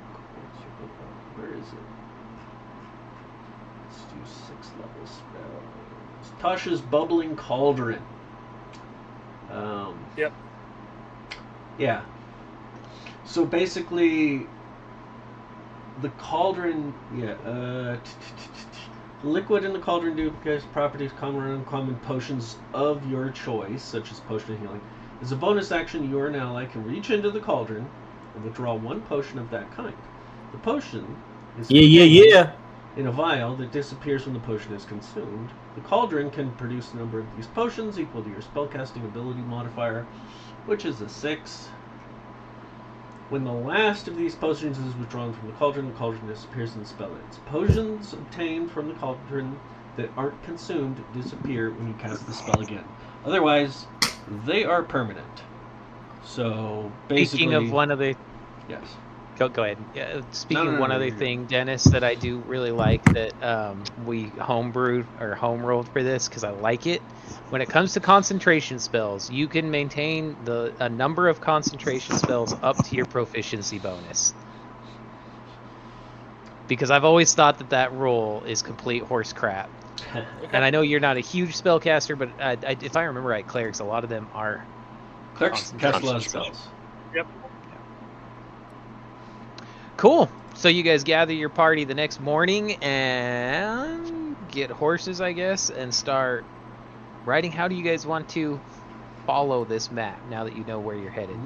Where is it? Let's do 6th level spells. Tasha's Bubbling Cauldron. Yep. Yeah. So basically, the cauldron, liquid in the cauldron duplicates properties common or uncommon potions of your choice, such as potion of healing. As a bonus action, you or an ally can reach into the cauldron and withdraw one potion of that kind. The potion is contained in a vial that disappears when the potion is consumed. The cauldron can produce a number of these potions equal to your spellcasting ability modifier, which is a 6. When the last of these potions is withdrawn from the cauldron disappears and the spell ends. Potions obtained from the cauldron that aren't consumed disappear when you cast the spell again. Otherwise, they are permanent. So basically, Speaking of one other, yes. go ahead. Yeah, speaking No, of one no, other you're good. thing, Dennis, that I do really like that we homebrewed or home rolled for this because I like it. When it comes to concentration spells, you can maintain a number of concentration spells up to your proficiency bonus. Because I've always thought that rule is complete horse crap. And I know you're not a huge spellcaster, but if I remember right, clerics, a lot of them are. Clerics cast a lot of spells. Yep. Cool. So you guys gather your party the next morning and get horses, I guess, and start riding. How do you guys want to follow this map now that you know where you're headed?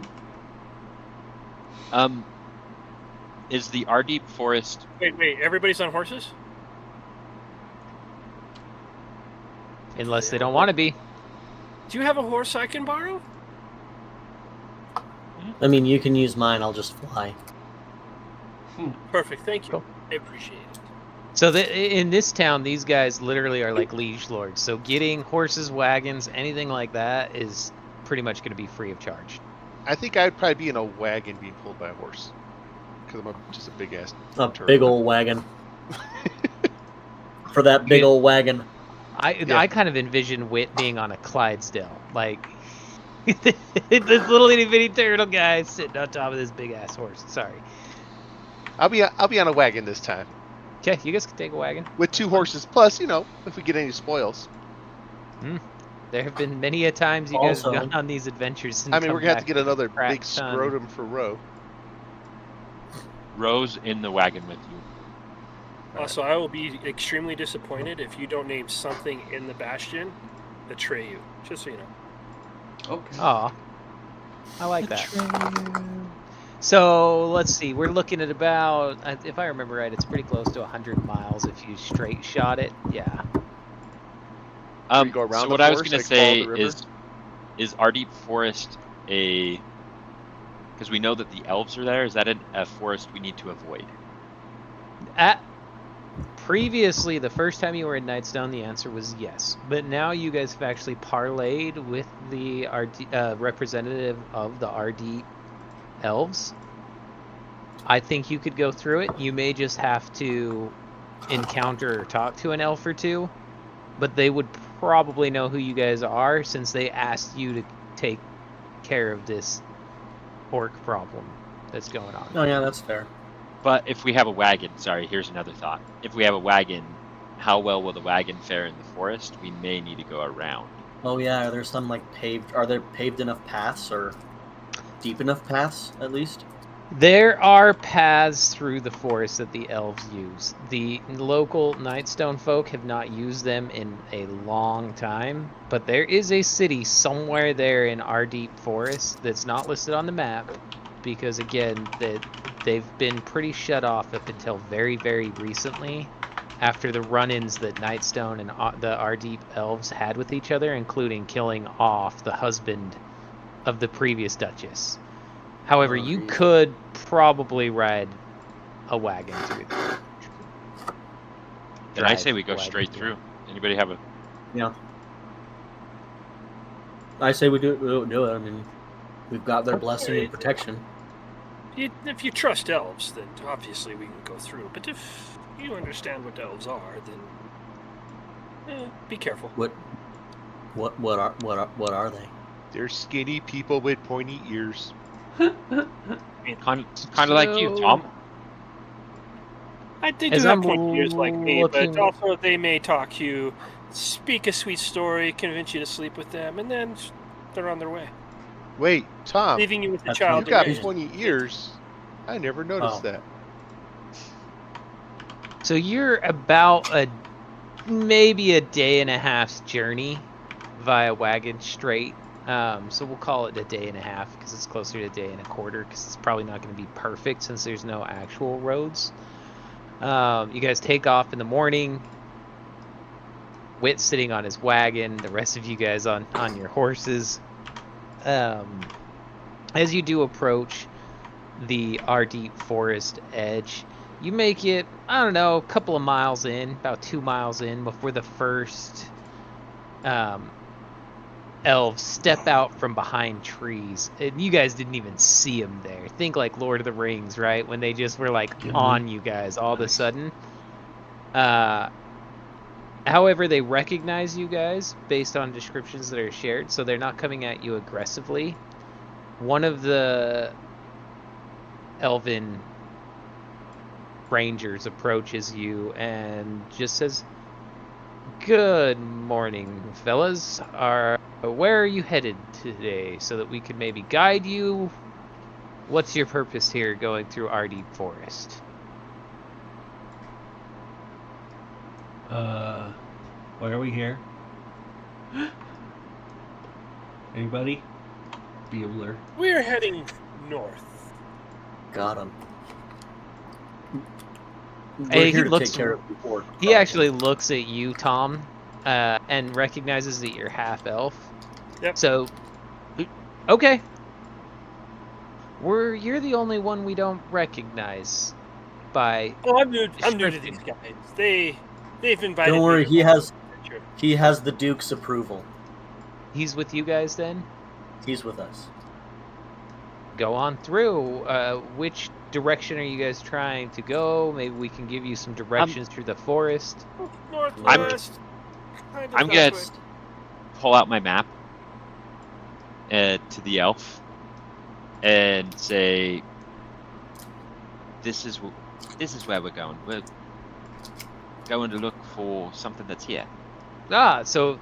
Is the Ardeep Forest? Wait. Everybody's on horses? Unless they don't want to be. Do you have a horse I can borrow? I mean, you can use mine. I'll just fly. Perfect. Thank you. Cool. I appreciate it. So in this town, these guys literally are like liege lords. So getting horses, wagons, anything like that is pretty much going to be free of charge. I think I'd probably be in a wagon being pulled by a horse. Because I'm just a big ass. A big old wagon. For that big old wagon. I kind of envision Wit being on a Clydesdale. Like, this little itty bitty turtle guy sitting on top of this big ass horse. Sorry. I'll be on a wagon this time. Okay, you guys can take a wagon. With 2 horses, plus, if we get any spoils. There have been many a times you guys have gone on these adventures. And I mean, we're going to have to get another crack big scrotum for Ro. Ro's in the wagon with you. Also, I will be extremely disappointed if you don't name something in the Bastion Atreyu. Just so you know. Okay. Aw. I like that. So, let's see. We're looking at about, if I remember right, it's pretty close to 100 miles if you straight shot it. Yeah. Go around So the what I was forest, going like to say follow the river? is Ardeep Forest a... Because we know that the elves are there. Is that a forest we need to avoid? Previously, the first time you were in Nightstone, the answer was yes. But now you guys have actually parlayed with the representative of the RD elves. I think you could go through it. You may just have to encounter or talk to an elf or two, but they would probably know who you guys are since they asked you to take care of this orc problem that's going on. Oh yeah, that's fair. But if we have a wagon, sorry, here's another thought. If we have a wagon, how well will the wagon fare in the forest? We may need to go around. Oh yeah, are there some paved? Are there paved enough paths or deep enough paths at least? There are paths through the forest that the elves use. The local Nightstone folk have not used them in a long time, but there is a city somewhere there in Ardeep Forest that's not listed on the map because, again, they've been pretty shut off up until very, very recently after the run-ins that Nightstone and the Ardeep elves had with each other, including killing off the husband of the previous Duchess. However, you could probably ride a wagon through there. Then I say we go straight through. Anybody have a? Yeah. I say we do it. I mean, we've got their blessing and protection. If you trust elves, then obviously we can go through. But if you understand what elves are, then be careful. What are they? They're skinny people with pointy ears. Kind of like you, Tom. They As do have I'm pointy ears like me, looking- but also they may talk you, speak a sweet story, convince you to sleep with them, and then they're on their way, Wait, Tom, leaving you with the That's child. you to got raise. pointy ears. I never noticed Oh. that. So you're about maybe a day and a half's journey via wagon straight. So we'll call it a day and a half because it's closer to a day and a quarter because it's probably not going to be perfect since there's no actual roads. You guys take off in the morning. Whit sitting on his wagon, the rest of you guys on your horses. As you do approach the Ardeep Forest edge, you make it, I don't know, a couple of miles in, about 2 miles in, before the first elves step out from behind trees. And you guys didn't even see them there. Think like Lord of the Rings, right? When they just were like on you guys all of a sudden. However, they recognize you guys based on descriptions that are shared, so they're not coming at you aggressively. One of the elven rangers approaches you and just says, "Good morning, fellas. Where are you headed today so that we could maybe guide you? What's your purpose here going through Ardeep Forest?" Why are we here? Anybody? Bueller. We're heading north. Got him. Hey, We're he here to looks- take care of before. He actually looks at you, Tom, and recognizes that you're half elf. Yep. So, okay. You're the only one we don't recognize by. Oh, I'm new to Description. these guys. They've invited. Don't worry, me. he has the Duke's approval. He's with you guys then? He's with us. Go on through. Which direction are you guys trying to go? Maybe we can give you some directions through the forest. Northwest. Kind of I'm that gonna way. pull out my map to the elf and say, "This is where we're going. We're going to look for something that's here." So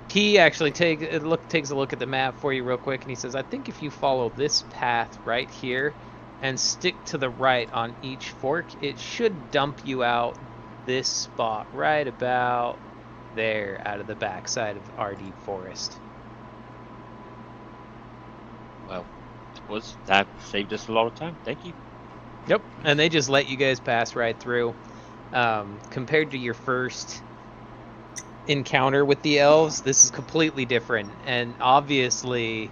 he actually takes a look at the map for you real quick, and he says, "I think if you follow this path right here and stick to the right on each fork, it should dump you out this spot right about there out of the backside of Ardeep Forest." Well, that saved us a lot of time. Thank you. Yep, and they just let you guys pass right through. Compared to your first encounter with the elves, this is completely different, and obviously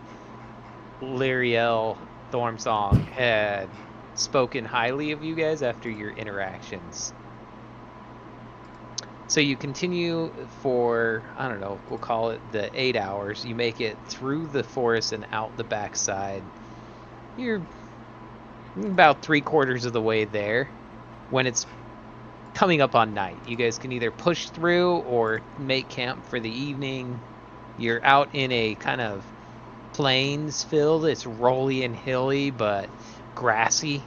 Lyriel Thormsong had spoken highly of you guys after your interactions. So you continue for, I don't know, we'll call it the 8 hours. You make it through the forest and out the backside. You're about 3/4 of the way there when it's coming up on night. You guys can either push through or make camp for the evening. You're out in a kind of plains field. It's rolly and hilly, but grassy.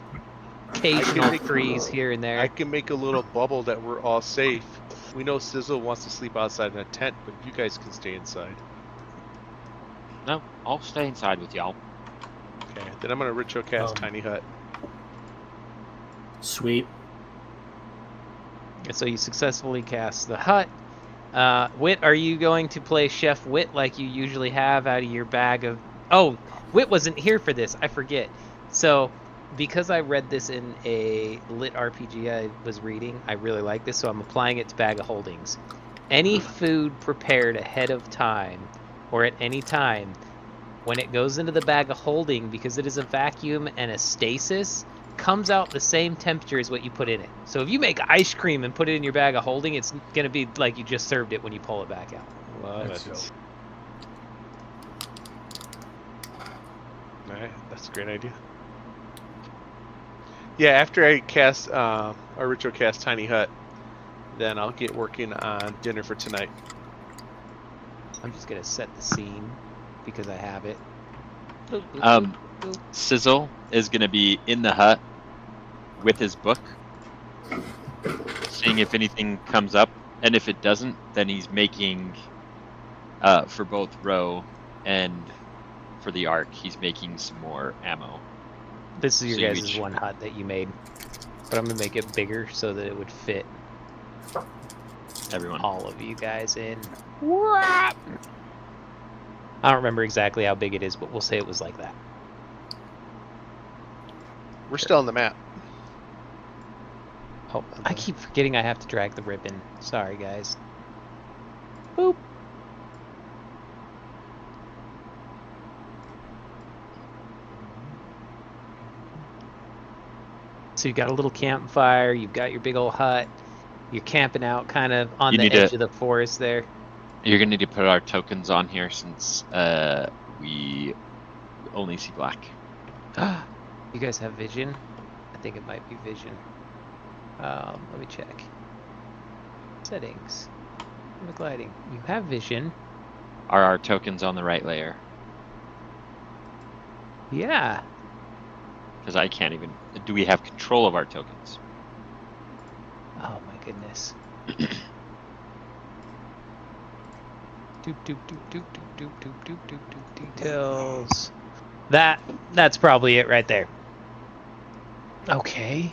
Occasional trees here and there. I can make a little bubble that we're all safe. We know Sizzle wants to sleep outside in a tent, but you guys can stay inside. No, I'll stay inside with y'all. Okay, then I'm gonna ritual cast Tiny Hut. Sweet. So you successfully cast the hut. Wit, are you going to play Chef Wit like you usually have out of your bag of... Oh, Wit wasn't here for this. I forget. So, because I read this in a lit RPG I was reading, I really like this, so I'm applying it to Bag of Holdings. Any food prepared ahead of time, or at any time, when it goes into the Bag of Holding, because it is a vacuum and a stasis, comes out the same temperature as what you put in it. So if you make ice cream and put it in your bag of holding, it's going to be like you just served it when you pull it back out. Love That's it. dope. Alright, that's a great idea. Yeah, after I cast our ritual cast Tiny Hut, then I'll get working on dinner for tonight. I'm just going to set the scene because I have it. Boop, boop, Um, boop, boop. Sizzle is going to be in the hut with his book, seeing if anything comes up, and if it doesn't, then he's making, for both Roe and for the Ark, he's making some more ammo. This is your So you guys' each- one hut that you made. But I'm going to make it bigger so that it would fit Everyone. all of you guys in. I don't remember exactly how big it is, but we'll say it was like that. We're still on the map. Oh, I keep forgetting I have to drag the ribbon. Sorry, guys. Boop. So you've got a little campfire, you've got your big old hut, you're camping out kind of on You the need edge to- of the forest there. You're going to need to put our tokens on here since we only see black. You guys have vision? I think it might be vision. Let me check. Settings. Mimic lighting. You have vision. Are our tokens on the right layer? Yeah. Because I can't even... Do we have control of our tokens? Oh my goodness. Doop doop doop doop doop doop doop doop doop details. That's probably it right there. Okay.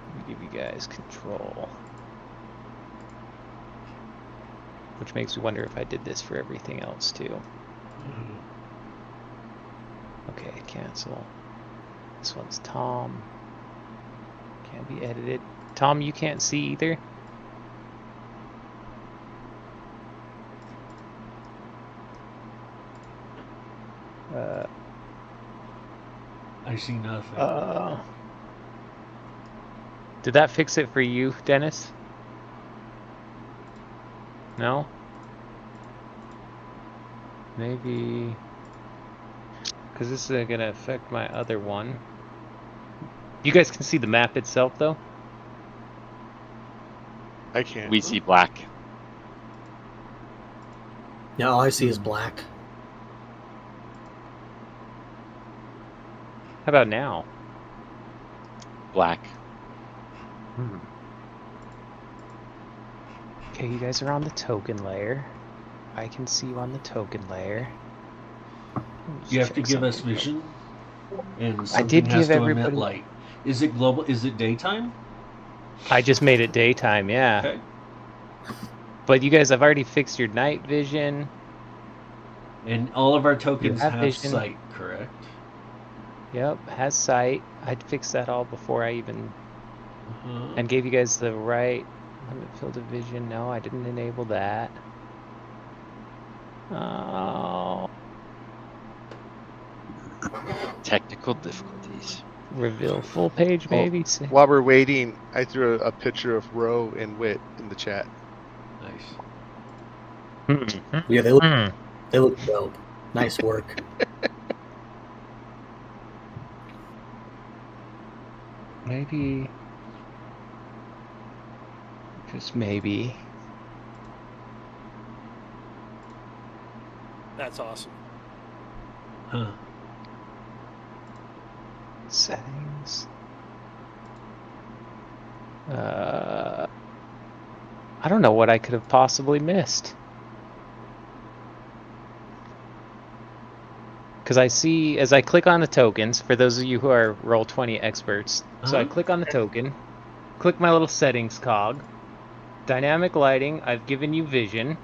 Let me give you guys control. Which makes me wonder if I did this for everything else too. Okay, cancel. This one's Tom. Can't be edited. Tom, you can't see either? I see nothing. Did that fix it for you, Dennis? No? Maybe... Because this is going to affect my other one. You guys can see the map itself, though? I can't. We see black. Yeah, all I see is black. How about now? Black. Okay, you guys are on the token layer. I can see you on the token layer. You have to give us vision, and something did has give to emit everybody- light. Is it global? Is it daytime? I just made it daytime, yeah. Okay. But you guys have already fixed your night vision. And all of our tokens have have vision. sight, correct? Yep, has sight. I'd fixed that all before I even... Uh-huh. And gave you guys the right limit field of vision. No, I didn't enable that. Oh... Technical difficulties. Reveal full page, maybe? See- While we're waiting, I threw a picture of Roe and Wit in the chat. Nice. Yeah, they look dope. Nice work. Maybe... Just maybe... That's awesome. Huh. Settings... I don't know what I could have possibly missed. Because I see, as I click on the tokens, for those of you who are Roll20 experts, so I Uh-huh. click on the token, click my little settings cog, dynamic lighting, I've given you vision,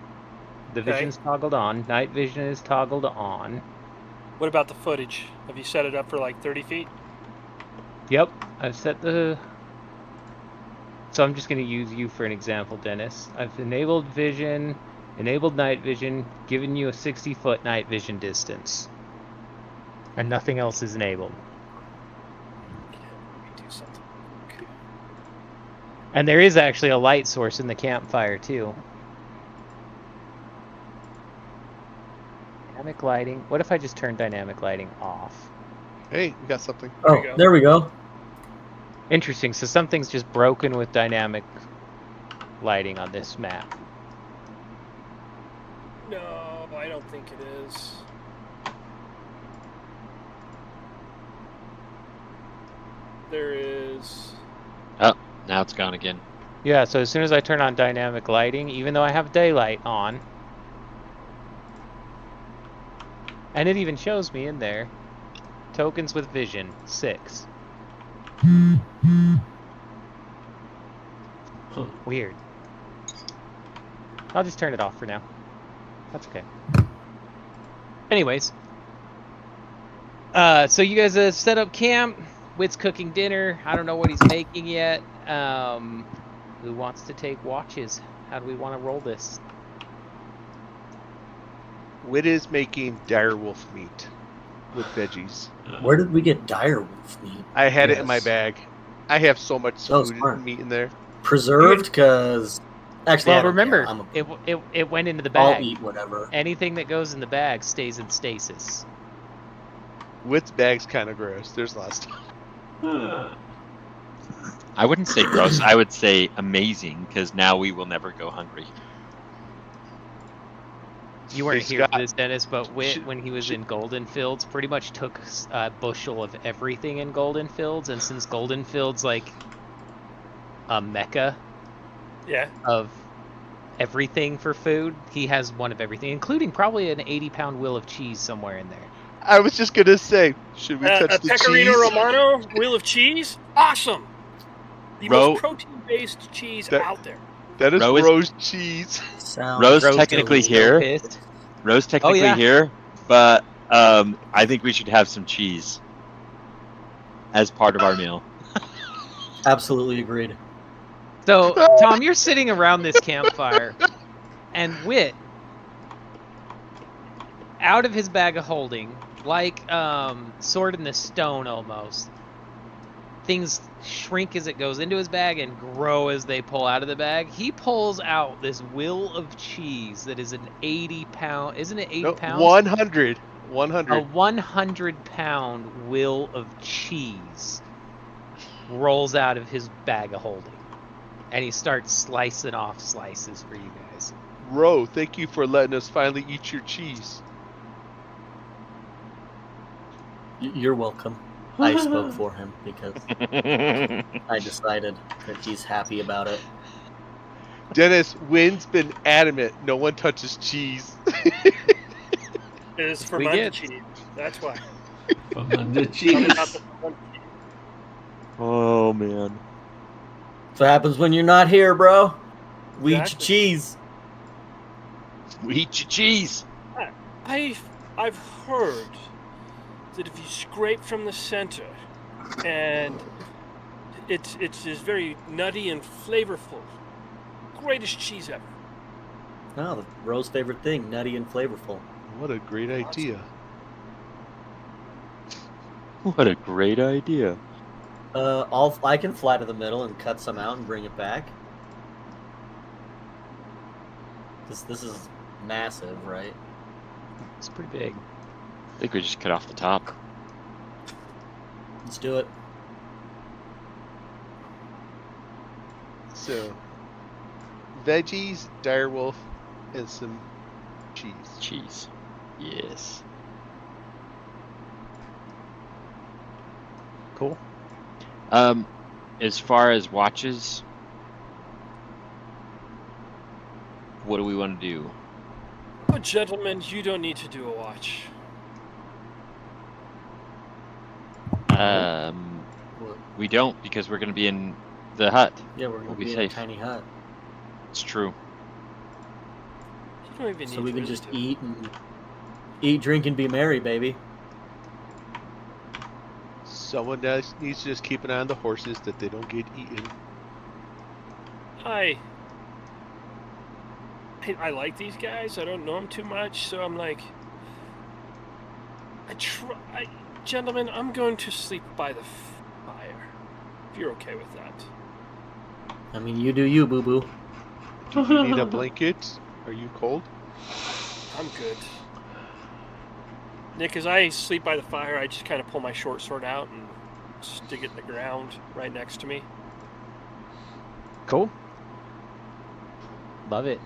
the Okay. vision's toggled on, night vision is toggled on. What about the footage? Have you set it up for like 30 feet? Yep, I've set the... So I'm just going to use you for an example, Dennis. I've enabled vision, enabled night vision, given you a 60-foot night vision distance. And nothing else is enabled. And there is actually a light source in the campfire, too. Dynamic lighting. What if I just turn dynamic lighting off? Hey, we got something. There you Oh, go. there we go. Interesting. So something's just broken with dynamic lighting on this map. No, I don't think it is. There is. Oh, now it's gone again. Yeah, so as soon as I turn on dynamic lighting, even though I have daylight on, and it even shows me in there, tokens with vision, 6. Huh. Weird. I'll just turn it off for now. That's okay. Anyways. So you guys set up camp. Whit's cooking dinner. I don't know what he's making yet. Who wants to take watches? How do we want to roll this? Wit is making direwolf meat with veggies. Where did we get dire wolf meat? I had it in my Yes. bag. I have so much Oh, food smart. and meat in there. Preserved? Because actually, I Well, don't remember, care. it went into the I'll bag. eat whatever. Anything that goes in the bag stays in stasis. Wit's bag's kind of gross. There's lots of stuff. I wouldn't say gross. I would say amazing, because now we will never go hungry. You weren't Hey, here Scott, for this, Dennis, but Wit, should- when he was should- in Golden Fields, pretty much took a bushel of everything in Golden Fields, and since Golden Fields like a mecca Yeah. of everything for food, he has one of everything, including probably an 80-pound wheel of cheese somewhere in there. I was just gonna say, should we A touch the Pecorino cheese? Romano wheel of cheese? Awesome! The Ro- most protein-based cheese That- out there. That is Ro is- rose cheese. Sounds Rose Rose technically is so here. pissed. Rose technically yeah. here, but I think we should have some cheese as part of our meal. Absolutely agreed. So, Tom, you're sitting around this campfire, and Wit, out of his bag of holding, like Sword in the Stone almost, things shrink as it goes into his bag and grow as they pull out of the bag. He pulls out this wheel of cheese that is an 80-pound, isn't it 80 No, pounds? 100. A 100. 100-pound wheel of cheese rolls out of his bag of holding. And he starts slicing off slices for you guys. Ro, thank you for letting us finally eat your cheese. You're welcome. I spoke for him because I decided that he's happy about it. Dennis, Wynn's been adamant no one touches cheese. It is We fermented get- cheese. That's why. From the Talk cheese. about the fermented cheese. Oh man. That's what happens when you're not here, bro. We eat your Exactly. cheese. We eat your cheese. I've heard that if you scrape from the center, and it's just very nutty and flavorful, greatest cheese ever. Oh, Rose's favorite thing, nutty and flavorful. What a great idea. What a great idea. I can fly to the middle and cut some out and bring it back. This is massive, right? It's pretty big. I think we just cut off the top. Let's do it. So, veggies, direwolf, and some cheese. Cheese. Yes. Cool. As far as watches, what do we want to do? Oh, gentlemen, you don't need to do a watch. What? We don't, because we're going to be in the hut. Yeah, we're We'll gonna be be in safe. a tiny hut, It's true. You don't even so need we to can really just do it. eat, drink, and be merry, baby. Someone needs to just keep an eye on the horses that they don't get eaten. I like these guys. I don't know them too much, so I'm like, gentlemen, I'm going to sleep by the fire. If you're okay with that. I mean, you do you, boo boo. Do you need a blanket? Are you cold? I'm good. Nick, as I sleep by the fire, I just kind of pull my short sword out and stick it in the ground right next to me. Cool. Love it.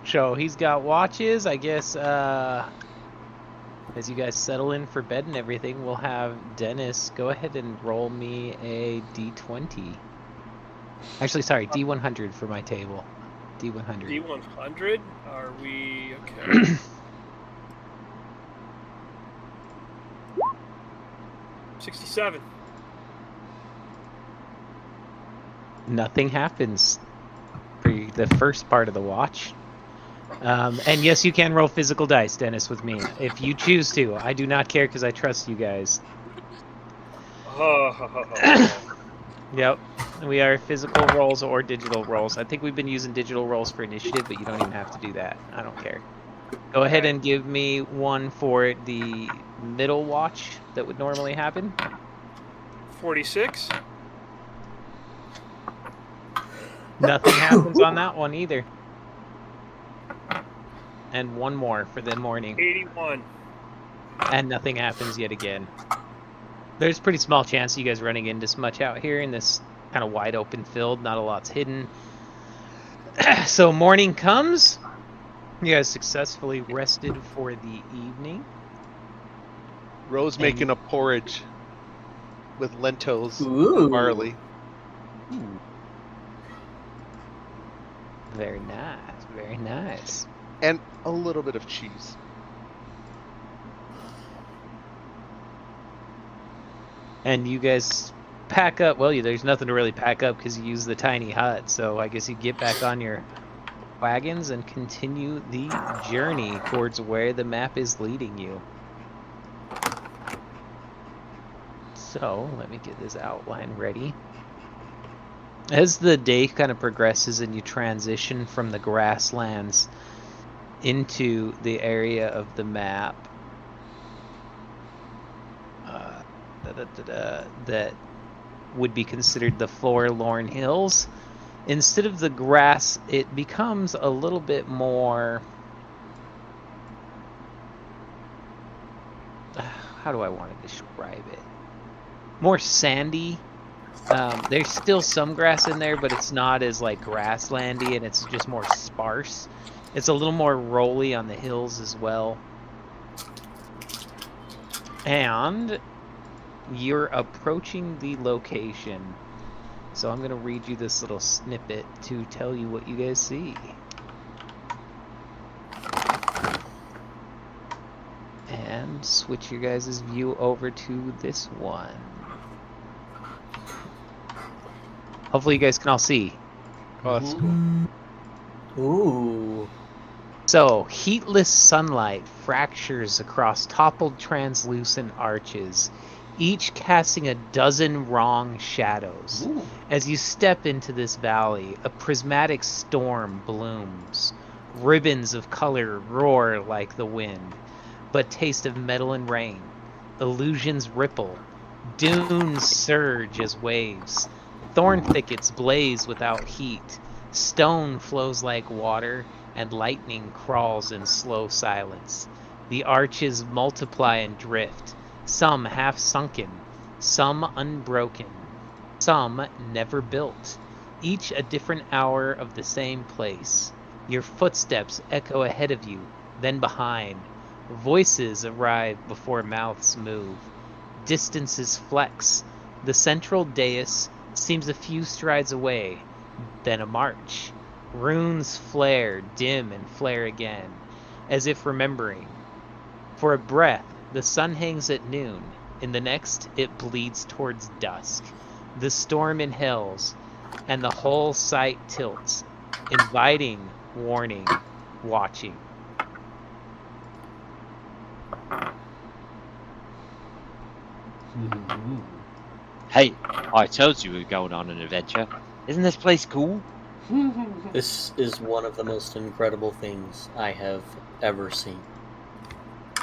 So he's got watches. I guess as you guys settle in for bed and everything, we'll have Dennis go ahead and roll me a D20. Actually, sorry, D100 for my table. D100. D100? Are we okay? $67. Nothing happens for the first part of the watch. And yes, you can roll physical dice, Dennis, with me if you choose to. I do not care because I trust you guys. Yep. We are physical rolls or digital rolls. I think we've been using digital rolls for initiative, but you don't even have to do that. I don't care. Go ahead and give me one for the middle watch that would normally happen. 46. Nothing happens on that one either. And one more for the morning. 81. And nothing happens yet again. There's a pretty small chance you guys running into much out here in this kind of wide open field. Not a lot's hidden. So morning comes. You guys successfully rested for the evening. Rose making a porridge with lentils Ooh. and barley. Ooh. Very nice. Very nice. And a little bit of cheese. And you guys pack up. Well, there's nothing to really pack up because you use the tiny hut. So I guess you get back on your wagons and continue the journey towards where the map is leading you. So let me get this outline ready. As the day kind of progresses and you transition from the grasslands into the area of the map that would be considered the Forlorn Hills, instead of the grass, it becomes a little bit more... how do I want to describe it? More sandy. There's still some grass in there, but it's not as like grasslandy, and it's just more sparse. It's a little more rolly on the hills as well. And you're approaching the location. So I'm going to read you this little snippet to tell you what you guys see. And switch your guys' view over to this one. Hopefully you guys can all see. Oh, that's cool. Ooh. So, heatless sunlight fractures across toppled translucent arches, each casting a dozen wrong shadows. Ooh. As you step into this valley, a prismatic storm blooms. Ribbons of color roar like the wind, but taste of metal and rain. Illusions ripple. Dunes surge as waves. Thorn thickets blaze without heat. Stone flows like water, and lightning crawls in slow silence. The arches multiply and drift, some half sunken, some unbroken, some never built, each a different hour of the same place. Your footsteps echo ahead of you, then behind. Voices arrive before mouths move. Distances flex. The central dais seems a few strides away, then a march. Runes flare, dim and flare again, as if remembering. For a breath, the sun hangs at noon. In the next, it bleeds towards dusk. The storm inhales, and the whole sight tilts, inviting, warning, watching. Hey, I told you we were going on an adventure. Isn't this place cool? This is one of the most incredible things I have ever seen.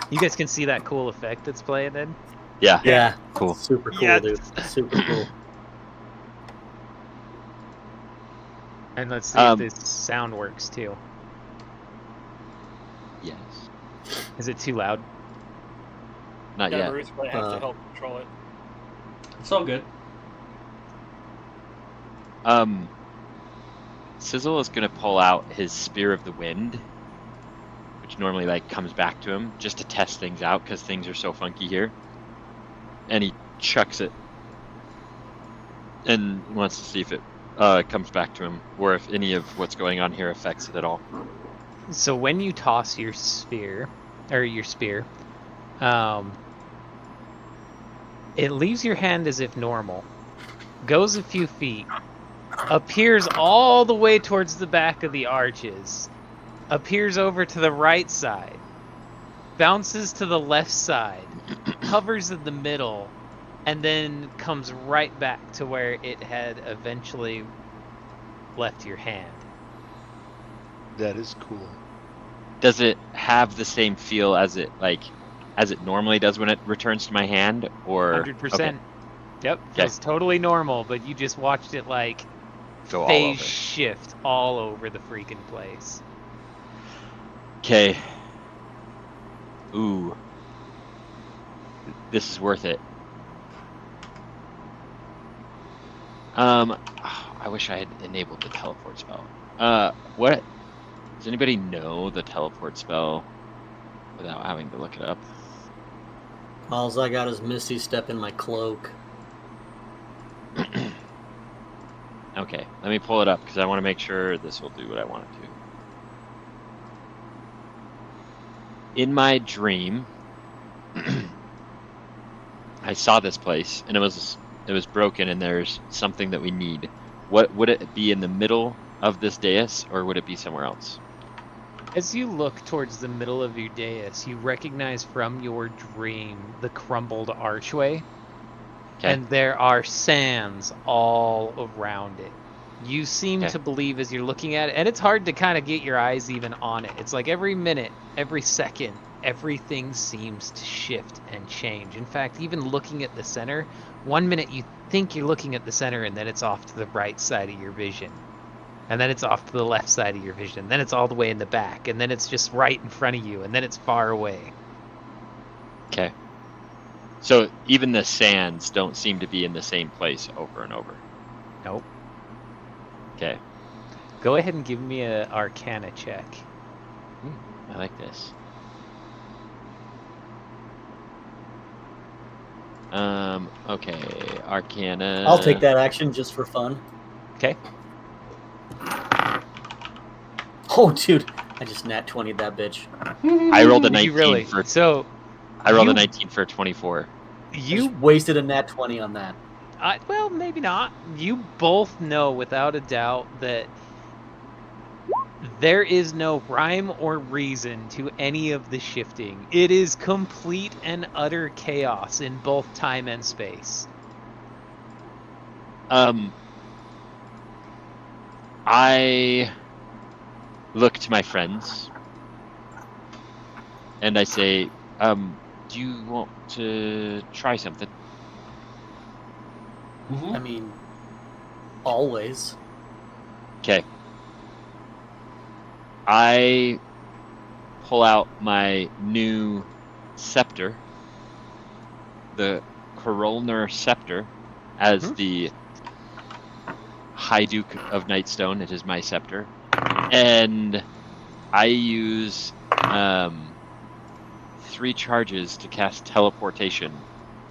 You guys can see that cool effect that's playing in? Yeah. Yeah. Cool. Super cool, Yeah. dude. Super cool. And let's see if this sound works too. Yes. Is it too loud? Not Yeah, yet. Ruth might have to help control it. It's all good. Sizzle is gonna pull out his Spear of the Wind, which normally like comes back to him just to test things out because things are so funky here. And he chucks it and wants to see if it comes back to him or if any of what's going on here affects it at all. So when you toss your spear, it leaves your hand as if normal, goes a few feet, appears all the way towards the back of the arches, appears over to the right side, bounces to the left side, hovers in the middle, and then comes right back to where it had eventually left your hand. That is cool. Does it have the same feel as it normally does when it returns to my hand, or 100%. Okay. Yep, feels totally normal, but you just watched it like Go all phase over. shift all over the freaking place. Okay. Ooh. This is worth it. I wish I had enabled the teleport spell. What? Does anybody know the teleport spell without having to look it up? All I got is Misty Step in my cloak. Okay, let me pull it up because I want to make sure this will do what I want it to. In my dream, I saw this place and it was broken and there's something that we need. What would it be, in the middle of this dais or would it be somewhere else? As you look towards the middle of your dais, you recognize from your dream the crumbled archway. Okay. And there are sands all around it. You seem Okay. to believe as you're looking at it, and it's hard to kind of get your eyes even on it. It's like every minute, every second, everything seems to shift and change. In fact, even looking at the center, 1 minute you think you're looking at the center and then it's off to the right side of your vision. And then it's off to the left side of your vision. Then it's all the way in the back. And then it's just right in front of you. And then it's far away. Okay. So even the sands don't seem to be in the same place over and over. Nope. Okay. Go ahead and give me a Arcana check. I like this. Okay. Arcana. I'll take that action just for fun. Okay. Oh, dude, I just nat 20'd that bitch. I rolled a Did you 19 really? for. So I rolled you- a 19 for 24. I you just wasted a nat 20 on that. well, maybe not. You both know without a doubt that there is no rhyme or reason to any of the shifting. It is complete and utter chaos in both time and space. I look to my friends and I say, do you want to try something? I mean, always. Okay. I pull out my new scepter, the Corolner scepter, as the High Duke of Nightstone. It is my scepter. And I use 3 charges to cast teleportation.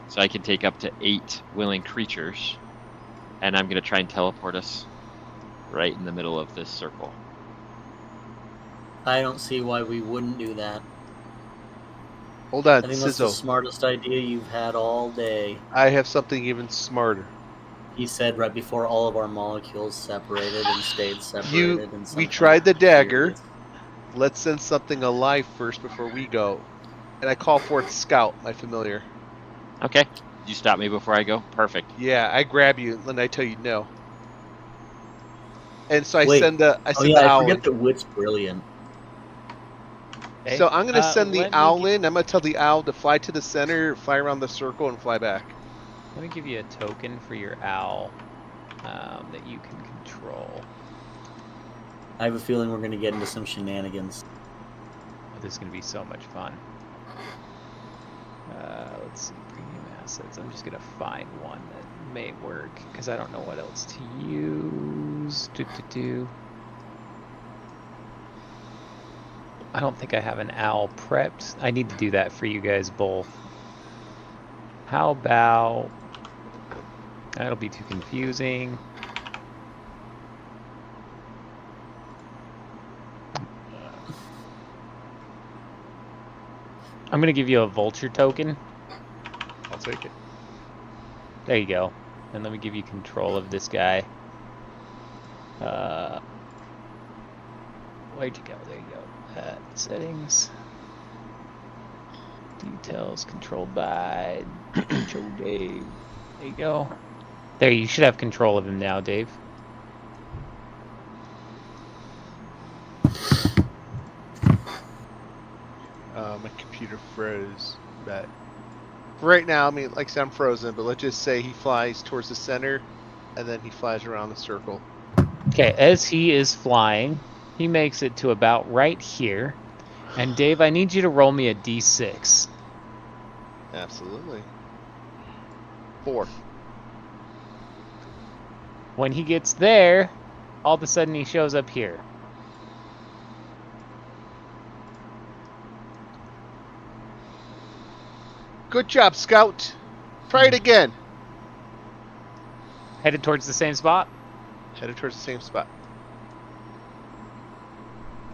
So I can take up to 8 willing creatures. And I'm going to try and teleport us right in the middle of this circle. I don't see why we wouldn't do that. Hold I on, think that's the Sizzle. smartest idea you've had all day. I have something even smarter. He said right before all of our molecules separated and stayed separated. And We somehow tried the dagger. furious. Let's send something alive first before we go. And I call forth Scout, my familiar. Okay. You stop me before I go? Perfect. Yeah, I grab you and I tell you no. And so I Wait. send the I owl forget in. that Wit's brilliant. Okay? So I'm gonna send the let me owl gi- in. I'm gonna tell the owl to fly to the center, fly around the circle, and fly back. Let me give you a token for your owl that you can control. I have a feeling we're going to get into some shenanigans. This is going to be so much fun. Let's see, premium assets. I'm just going to find one that may work because I don't know what else to use. I don't think I have an owl prepped. I need to do that for you guys both. How about... That'll be too confusing. I'm going to give you a vulture token. I'll take it. There you go. And let me give you control of this guy. Where'd you go? There you go. Settings. Details controlled by Joe Dave. There you go. There, you should have control of him now, Dave. My computer froze, but right now, I mean, like I said, I'm frozen, but let's just say he flies towards the center, and then he flies around the circle. Okay, as he is flying, he makes it to about right here. And Dave, I need you to roll me a d6. Absolutely. 4. When he gets there, all of a sudden he shows up here. Good job, Scout. Try it again. Headed towards the same spot. Headed towards the same spot.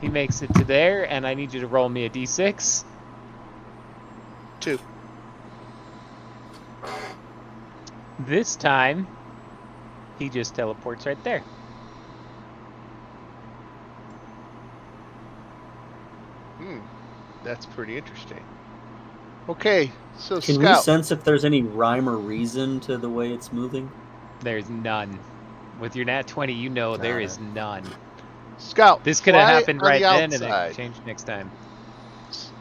He makes it to there, and I need you to roll me a d6. 2. This time, he just teleports right there. That's pretty interesting. Okay, so Can Scout. we sense if there's any rhyme or reason to the way it's moving? There's none. With your nat 20, you know there is none. Scout. This could have fly happened on right the then, and outside. it changed next time. This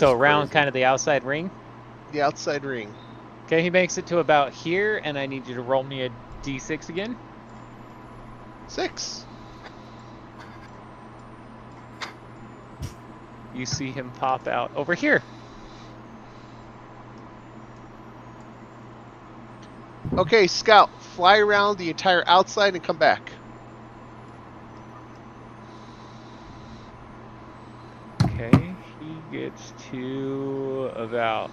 So is around crazy. kind of the outside ring. The outside ring. Okay, he makes it to about here, and I need you to roll me a d6 again. 6. You see him pop out over here. Okay, Scout. Fly around the entire outside and come back. Okay, he gets to about...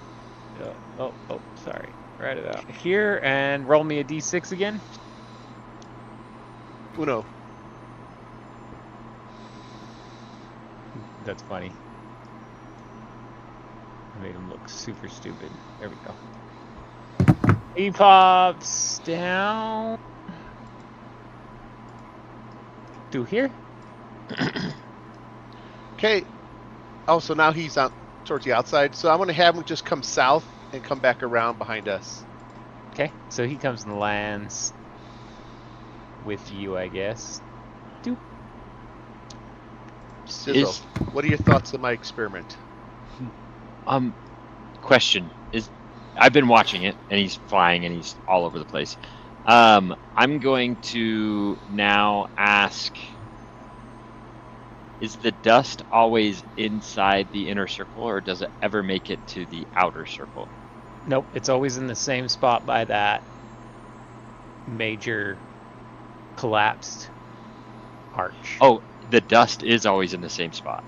sorry. Right about here, and roll me a d6 again. Uno. That's funny. I made him look super stupid. There we go. He pops down through here. Okay. Oh, so now he's out towards the outside. So I'm going to have him just come south and come back around behind us. Okay, so he comes and lands with you, I guess. Doop. Sizzle, what are your thoughts on my experiment? Question is, I've been watching it, and he's flying, and he's all over the place. I'm going to now ask: is the dust always inside the inner circle, or does it ever make it to the outer circle? Nope, it's always in the same spot by that major collapsed arch. Oh, the dust is always in the same spot.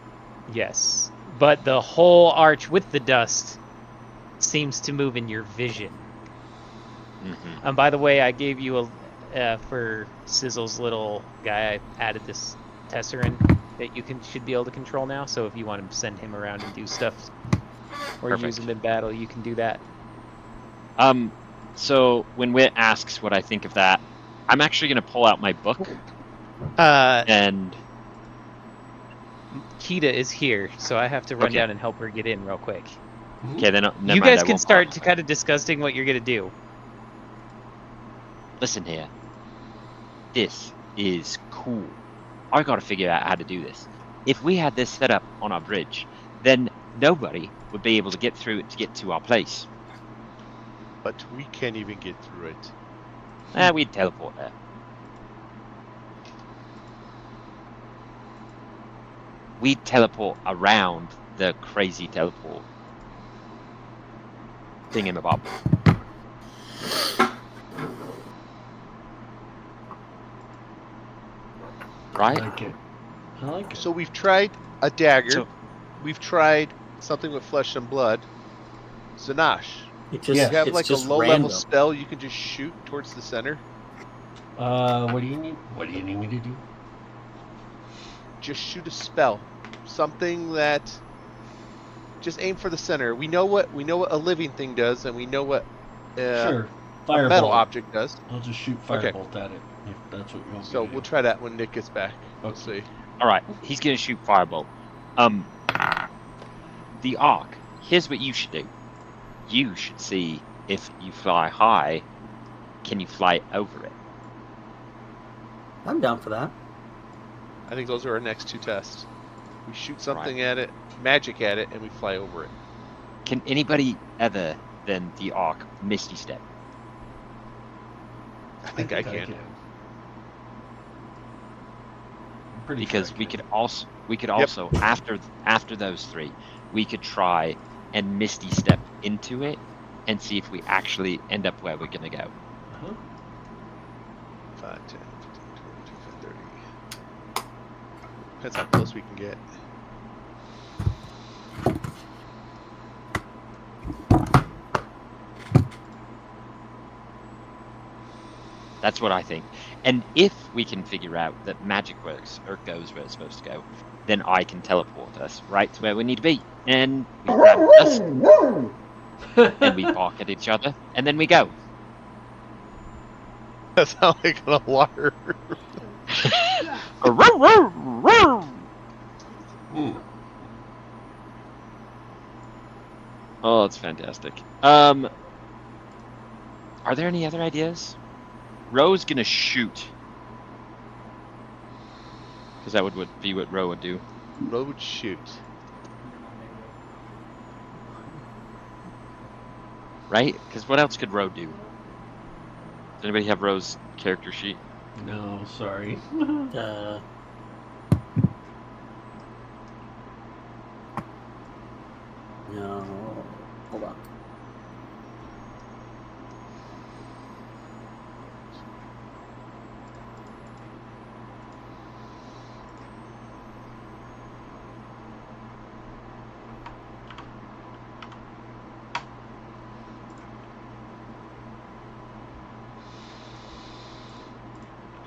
Yes, but the whole arch with the dust seems to move in your vision. Mm-hmm. And by the way, I gave you for Sizzle's little guy, I added this Tesserin that you should be able to control now. So if you want to send him around and do stuff or Perfect. use him in battle, you can do that. So when Wit asks what I think of that, I'm actually going to pull out my book and Kita is here, so I have to run Okay. down and help her get in real quick. okay, then never You mind, guys I can won't start bother. to kind of discussing what you're gonna do. Listen here. This is cool. I got to figure out how to do this. If we had this set up on our bridge, then nobody would be able to get through it to get to our place. But we can't even get through it. We'd teleport there. we teleport around the crazy teleport thingamabob. I Right? like it. I like it. So we've tried a dagger. So- We've tried something with flesh and blood. Zanash. It Do just, you have it's like a just low-level random. spell you can just shoot towards the center? What do you need? What do you need me to do? Just shoot a spell. Something that just aim for the center. We know what a living thing does, and we know what Sure. a metal Firebolt. object does. I'll just shoot Okay. firebolt at it if that's what you want So me to we'll do. try that when Nick gets back. We'll Okay. see. All right, he's gonna shoot firebolt. The arc. Here's what you should do. You should see if you fly high, can you fly over it? I'm down for that. I think those are our next two tests. We shoot something at it, magic at it, and we fly over it. Can anybody other than the arc Misty Step? I think I can. I'm pretty Because sure I we can. could also after those three, we could try and Misty Step into it and see if we actually end up where we're gonna go. Uh-huh. 5, 10, 15, 20, 25, 30. Depends how close we can get. That's what I think. And if we can figure out that magic works or goes where it's supposed to go, then I can teleport us right to where we need to be. And we grab us and we bark at each other and then we go. That sounds like an alarm. Oh, it's fantastic. Are there any other ideas? Ro's gonna shoot. Because that would be what Ro would do. Road shoot. Right? Because what else could Ro do? Does anybody have Ro's character sheet? No, sorry. No. Hold on.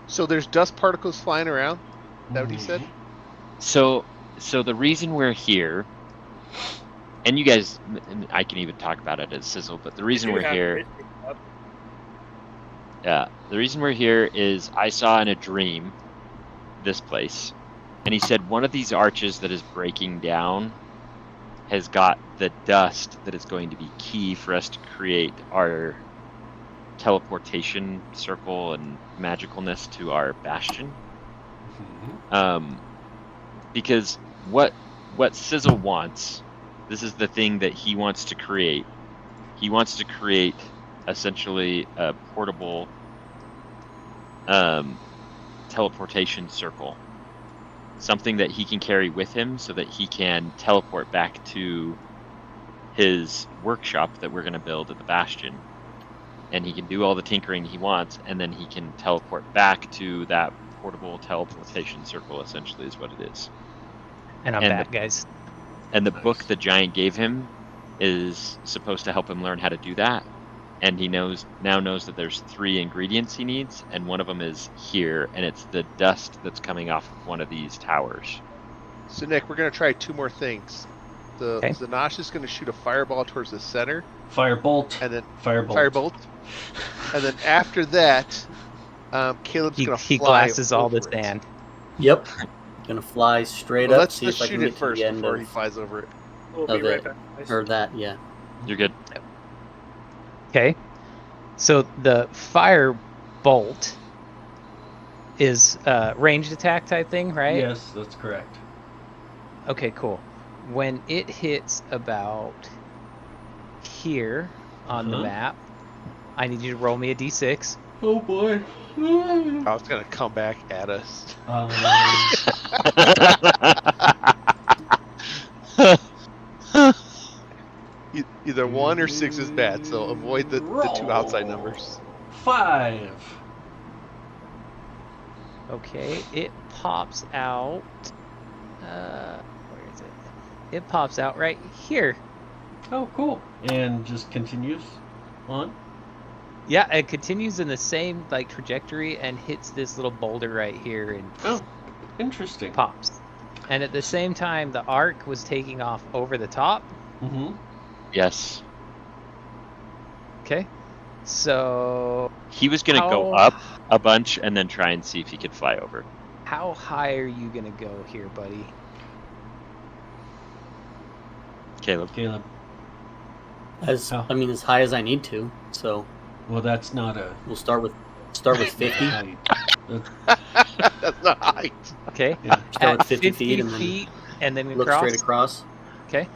So there's dust particles flying around? Is that what he said? So the reason we're here, and you guys, and I can even talk about it as Sizzle, but the reason we're here, the reason we're here is I saw in a dream this place, and he said one of these arches that is breaking down has got the dust that is going to be key for us to create our teleportation circle and magicalness to our bastion. Because what Sizzle wants, this is the thing that he wants to create. He wants to create essentially a portable teleportation circle. Something that he can carry with him so that he can teleport back to his workshop that we're going to build at the Bastion. And he can do all the tinkering he wants, and then he can teleport back to that portable teleportation circle, essentially, is what it is. And I'm And back, guys. And the Nice. book the giant gave him is supposed to help him learn how to do that. And he now knows that there's 3 ingredients he needs, and one of them is here, and it's the dust that's coming off of one of these towers. So Nick, we're gonna try 2 more things. The Okay. Zanash is gonna shoot a fireball towards the center, Firebolt. and then Firebolt. firebolt, and then after that, Caleb's gonna He fly glasses all over this it. sand. Yep. Gonna fly straight Well, up. let's See if I can shoot it get to first the end before he of, flies over it. We'll of be right it. back. guys. Or that, yeah. You're good. Okay. So the fire bolt is ranged attack type thing, right? Yes, that's correct. Okay, cool. When it hits about here on the Uh-huh. map, I need you to roll me a d6. Oh boy. Oh, it's gonna come back at us. Either 1 or 6 is bad, so avoid the 2 outside numbers. 5. Okay, it pops out. Where is it? It pops out right here. Oh, cool. And just continues on. Yeah, it continues in the same like trajectory and hits this little boulder right here and Oh, interesting. pops. And at the same time, the arc was taking off over the top. Mm-hmm. Yes. Okay, so He was going to go How- up a bunch and then try and see if he could fly over. how high are you gonna go here, buddy? Caleb. Caleb. As Oh. I mean, as high as I need to. So Well, that's not a we'll start with 50. height. That's not height. Okay, Yeah. Start at with 50 feet and then feet, and then we look cross. straight across. Okay,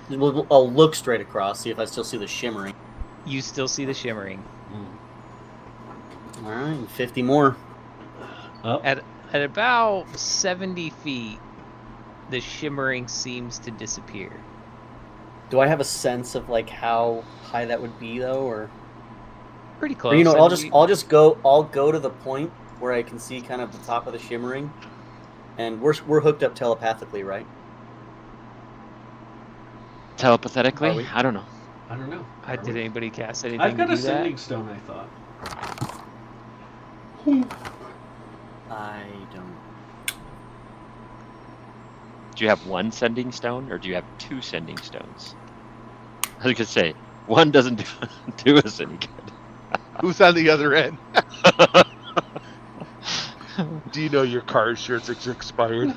I'll look straight across, see if I still see the shimmering. you still see the shimmering. Mm. All right, and 50 more. Up. At about 70 feet, the shimmering seems to disappear. Do I have a sense of like how high that would be though, or Pretty close. or, you know, I I'll mean, just go to the point where I can see kind of the top of the shimmering, and we're hooked up telepathically, right? Telepathetically? Are we? I don't know. I don't know. Did anybody cast anything I've got to a do that? sending stone, I thought. I don't. Do you have 1 sending stone or do you have 2 sending stones? I was going to say, 1 doesn't do us any good. Who's on the other end? Do you know your car insurance is expired?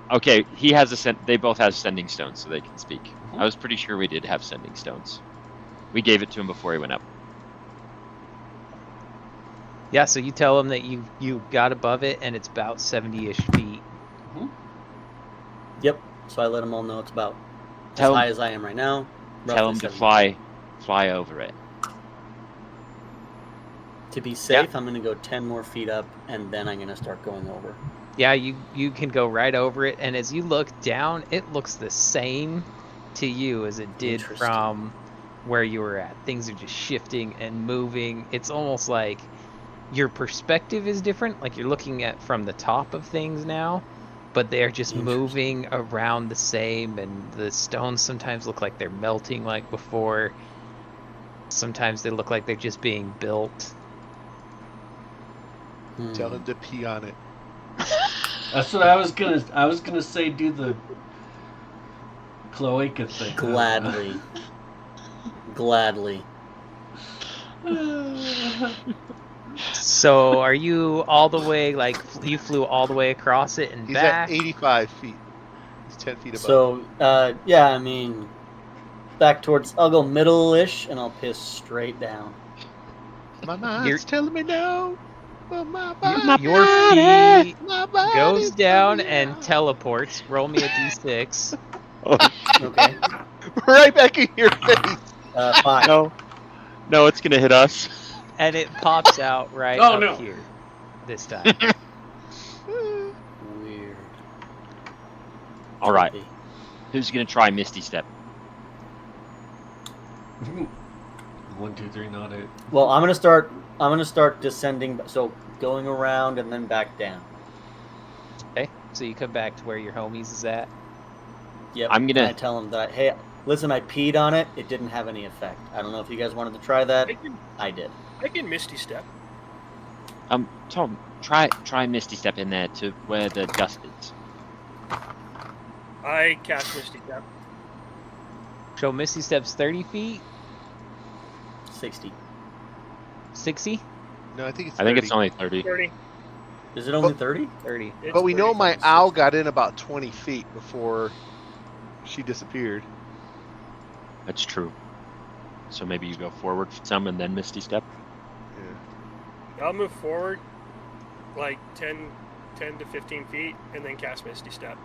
Okay, he has they both have sending stones, so they can speak. I was pretty sure we did have sending stones. We gave it to him before he went up. Yeah, so you tell him that you got above it and it's about 70-ish feet. Yep. So I let them all know it's about Tell as high him- as I am right now. Tell roughly him to 70. fly over it. To be safe, I'm going to go 10 more feet up, and then I'm going to start going over. Yeah, you can go right over it, and as you look down, it looks the same to you as it did Interesting. from where you were at. Things are just shifting and moving. It's almost like your perspective is different, like you're looking at from the top of things now, but they're just moving around the same, and the stones sometimes look like they're melting like before. Sometimes they look like they're just being built. Tell him to pee on it. That's what I was gonna say. Do the cloaca thing. Gladly. Gladly. So are you all the way, like, you flew all the way across it and He's back? at 85 feet. He's 10 feet above. So, yeah, I mean, back towards, I'll go middle-ish, and I'll piss straight down. My mind's You're- telling me no. But my Your body, feet my body goes down telling me and no. teleports. Roll me a d6. Okay. Right back in your face. 5. No, it's gonna hit us. And it pops out right Oh, up no. here this time. Weird. All right, Trippy. who's gonna try Misty Step? 1, 2, 3, not it. Well, I'm gonna start descending, so going around and then back down. Okay, so you come back to where your homies is at. Yep. I'm gonna- And I tell them that, hey, listen, I peed on it. It didn't have any effect. I don't know if you guys wanted to try that. I did. I can Misty Step. Tom, try Misty Step in there to where the dust is. I cast Misty Step. So Misty Step's 30 feet, 60. 60, No, I think it's I think 30. it's only 30. 30. Is it only 30? 30. It's But we know 30 my times owl 60. got in about 20 feet before she disappeared. That's true. So maybe you go forward some and then Misty Step. Yeah. I'll move forward like 10 to 15 feet and then cast Misty Step.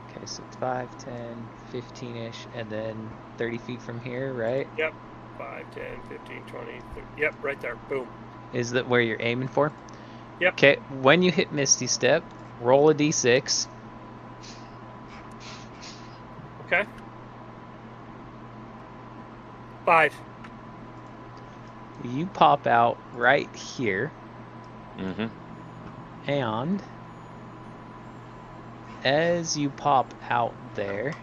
Okay, so it's 5, 10, 15-ish, and then 30 feet from here, right? 5, 10, 15, 20, 30. Yep, right there. Boom. Is that where you're aiming for? Yep. Okay, when you hit Misty Step, roll a d6. Okay. 5. You pop out right here, Mm-hmm. and as you pop out there,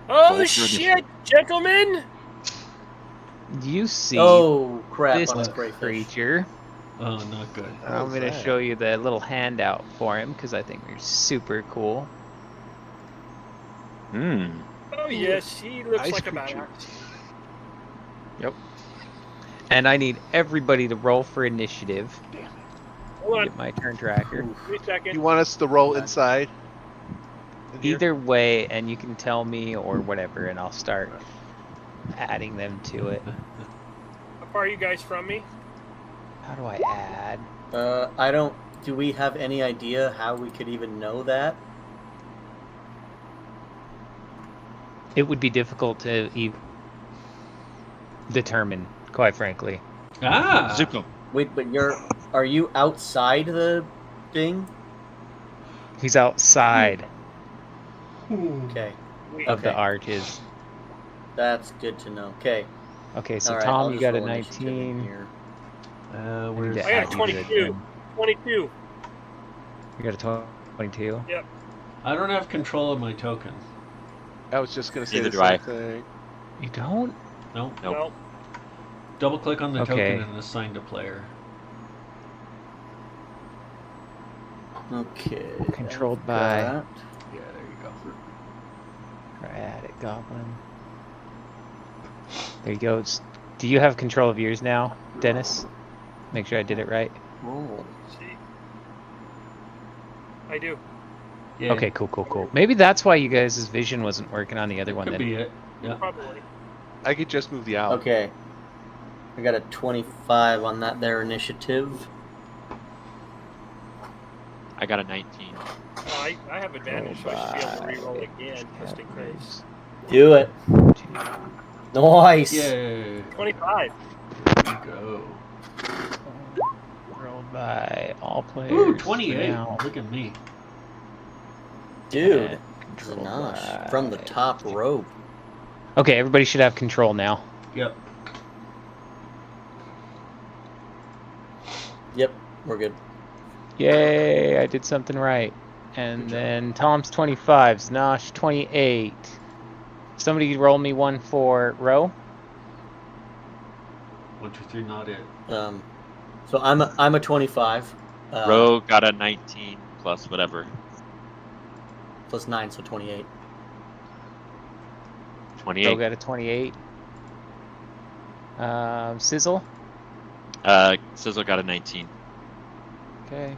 Oh, Roll for shit, gentlemen! you see Oh crap! this On a crayfish. creature. Oh, not good. I'm going to show you the little handout for him because I think they're super cool. Hmm. Oh, yes, he looks Ice like a creature. badass. Yep. And I need everybody to roll for initiative. Damn it. Hold on, Get my turn tracker. Oof. 3 seconds. You want us to roll Right. inside? In here? Either way, and you can tell me or whatever, and I'll start adding them to it. How far are you guys from me? How do I add? I don't. Do we have any idea how we could even know that? It would be difficult to determine, quite frankly. Ah! Zuko. Wait, but are you outside the thing? He's outside Okay, of the Okay. arches. that's good to know. Okay. Okay, so All right, Tom, I'll you just got a roll initiative in 19. here. Where's I got a 22. You 22. got a 22? I don't have control of my token. I was just gonna say Neither the do I. same thing. You don't? Nope. Nope. No. Double click on the Okay. token and assign to player. Okay. Controlled I've by- got- Yeah, there you go. Or add it, Goblin. There you go. Do you have control of yours now, Dennis? Make sure I did it right. Roll. See? I do. Yeah, Okay, cool. Maybe that's why you guys' vision wasn't working on the other one could then. be it. Yeah. Probably. I could just move the owl. Okay. I got a 25 on that there initiative. I got a 19. I have advantage, so I should be able to reroll again, just in case. Do it. Nice. Yay. 25. There you go. Rolled by all players. Ooh, for 28. now. Look at me. Dude. And controlled Zanosh, from the by- top rope. Okay, everybody should have control now. Yep. Yep, we're good. Yay, I did something right. And Good job. then Tom's 25, Zanosh 28. Somebody roll me one for Ro. 1, 2, 3, not it. So I'm a 25. Ro got a 19 plus whatever. Plus 9, so 28. 28. Ro got a 28. Sizzle. Sizzle got a 19. Okay.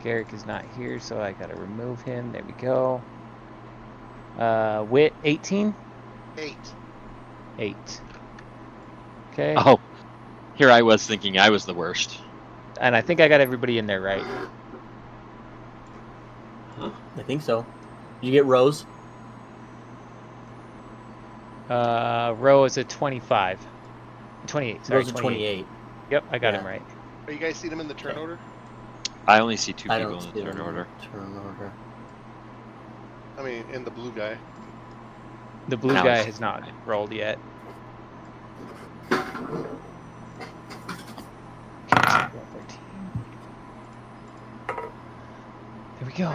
Garrick is not here, so I gotta remove him. There we go. Wit 18. 8. 8. Okay. Oh, here I was thinking I was the worst. And I think I got everybody in there right. I think so. Did you get Rose? Ro is a 25. 28. Sorry, Rose is 28. Yep, I got Yeah. him right. Are you guys seeing them in the turn Okay. order? I only see 2 I people don't in see the turn them order. Turn order. I mean, in the blue guy. The blue Now guy it's- has not rolled yet. Okay, so I got 13. There we go.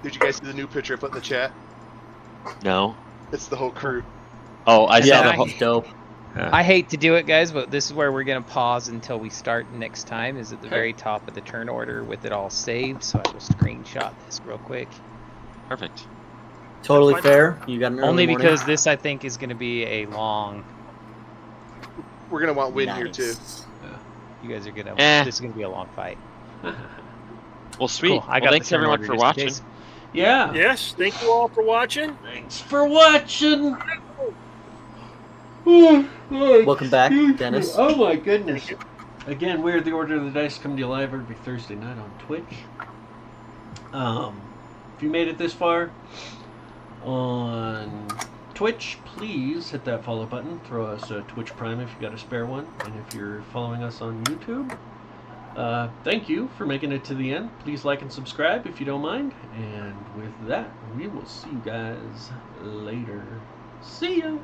Did you guys see the new picture I put in the chat? No. It's the whole crew. Oh, I saw Yeah, the whole. he's dope. I hate to do it, guys, but this is where we're going to pause until we start next time. Is at the Okay. very top of the turn order with it all saved. So I will screenshot this real quick. Perfect. Totally Fine. fair. You got an early Only morning? because this, I think, is going to be a long. We're gonna want Win here too. Nice. You guys are going to. Eh. This is going to be a long fight. Well, sweet. Cool. I Well, got thanks the turn everyone order for just in watching. case. Yeah. Yes, thank you all for watching. Thanks for watching. Welcome back, Dennis. Oh my goodness. Again, We're the Order of the Dice coming to you live every Thursday night on Twitch. If you made it this far on Twitch, please hit that follow button. Throw us a Twitch Prime if you got a spare one. And if you're following us on YouTube, Thank you for making it to the end. Please like and subscribe if you don't mind. And with that, we will see you guys later. See ya!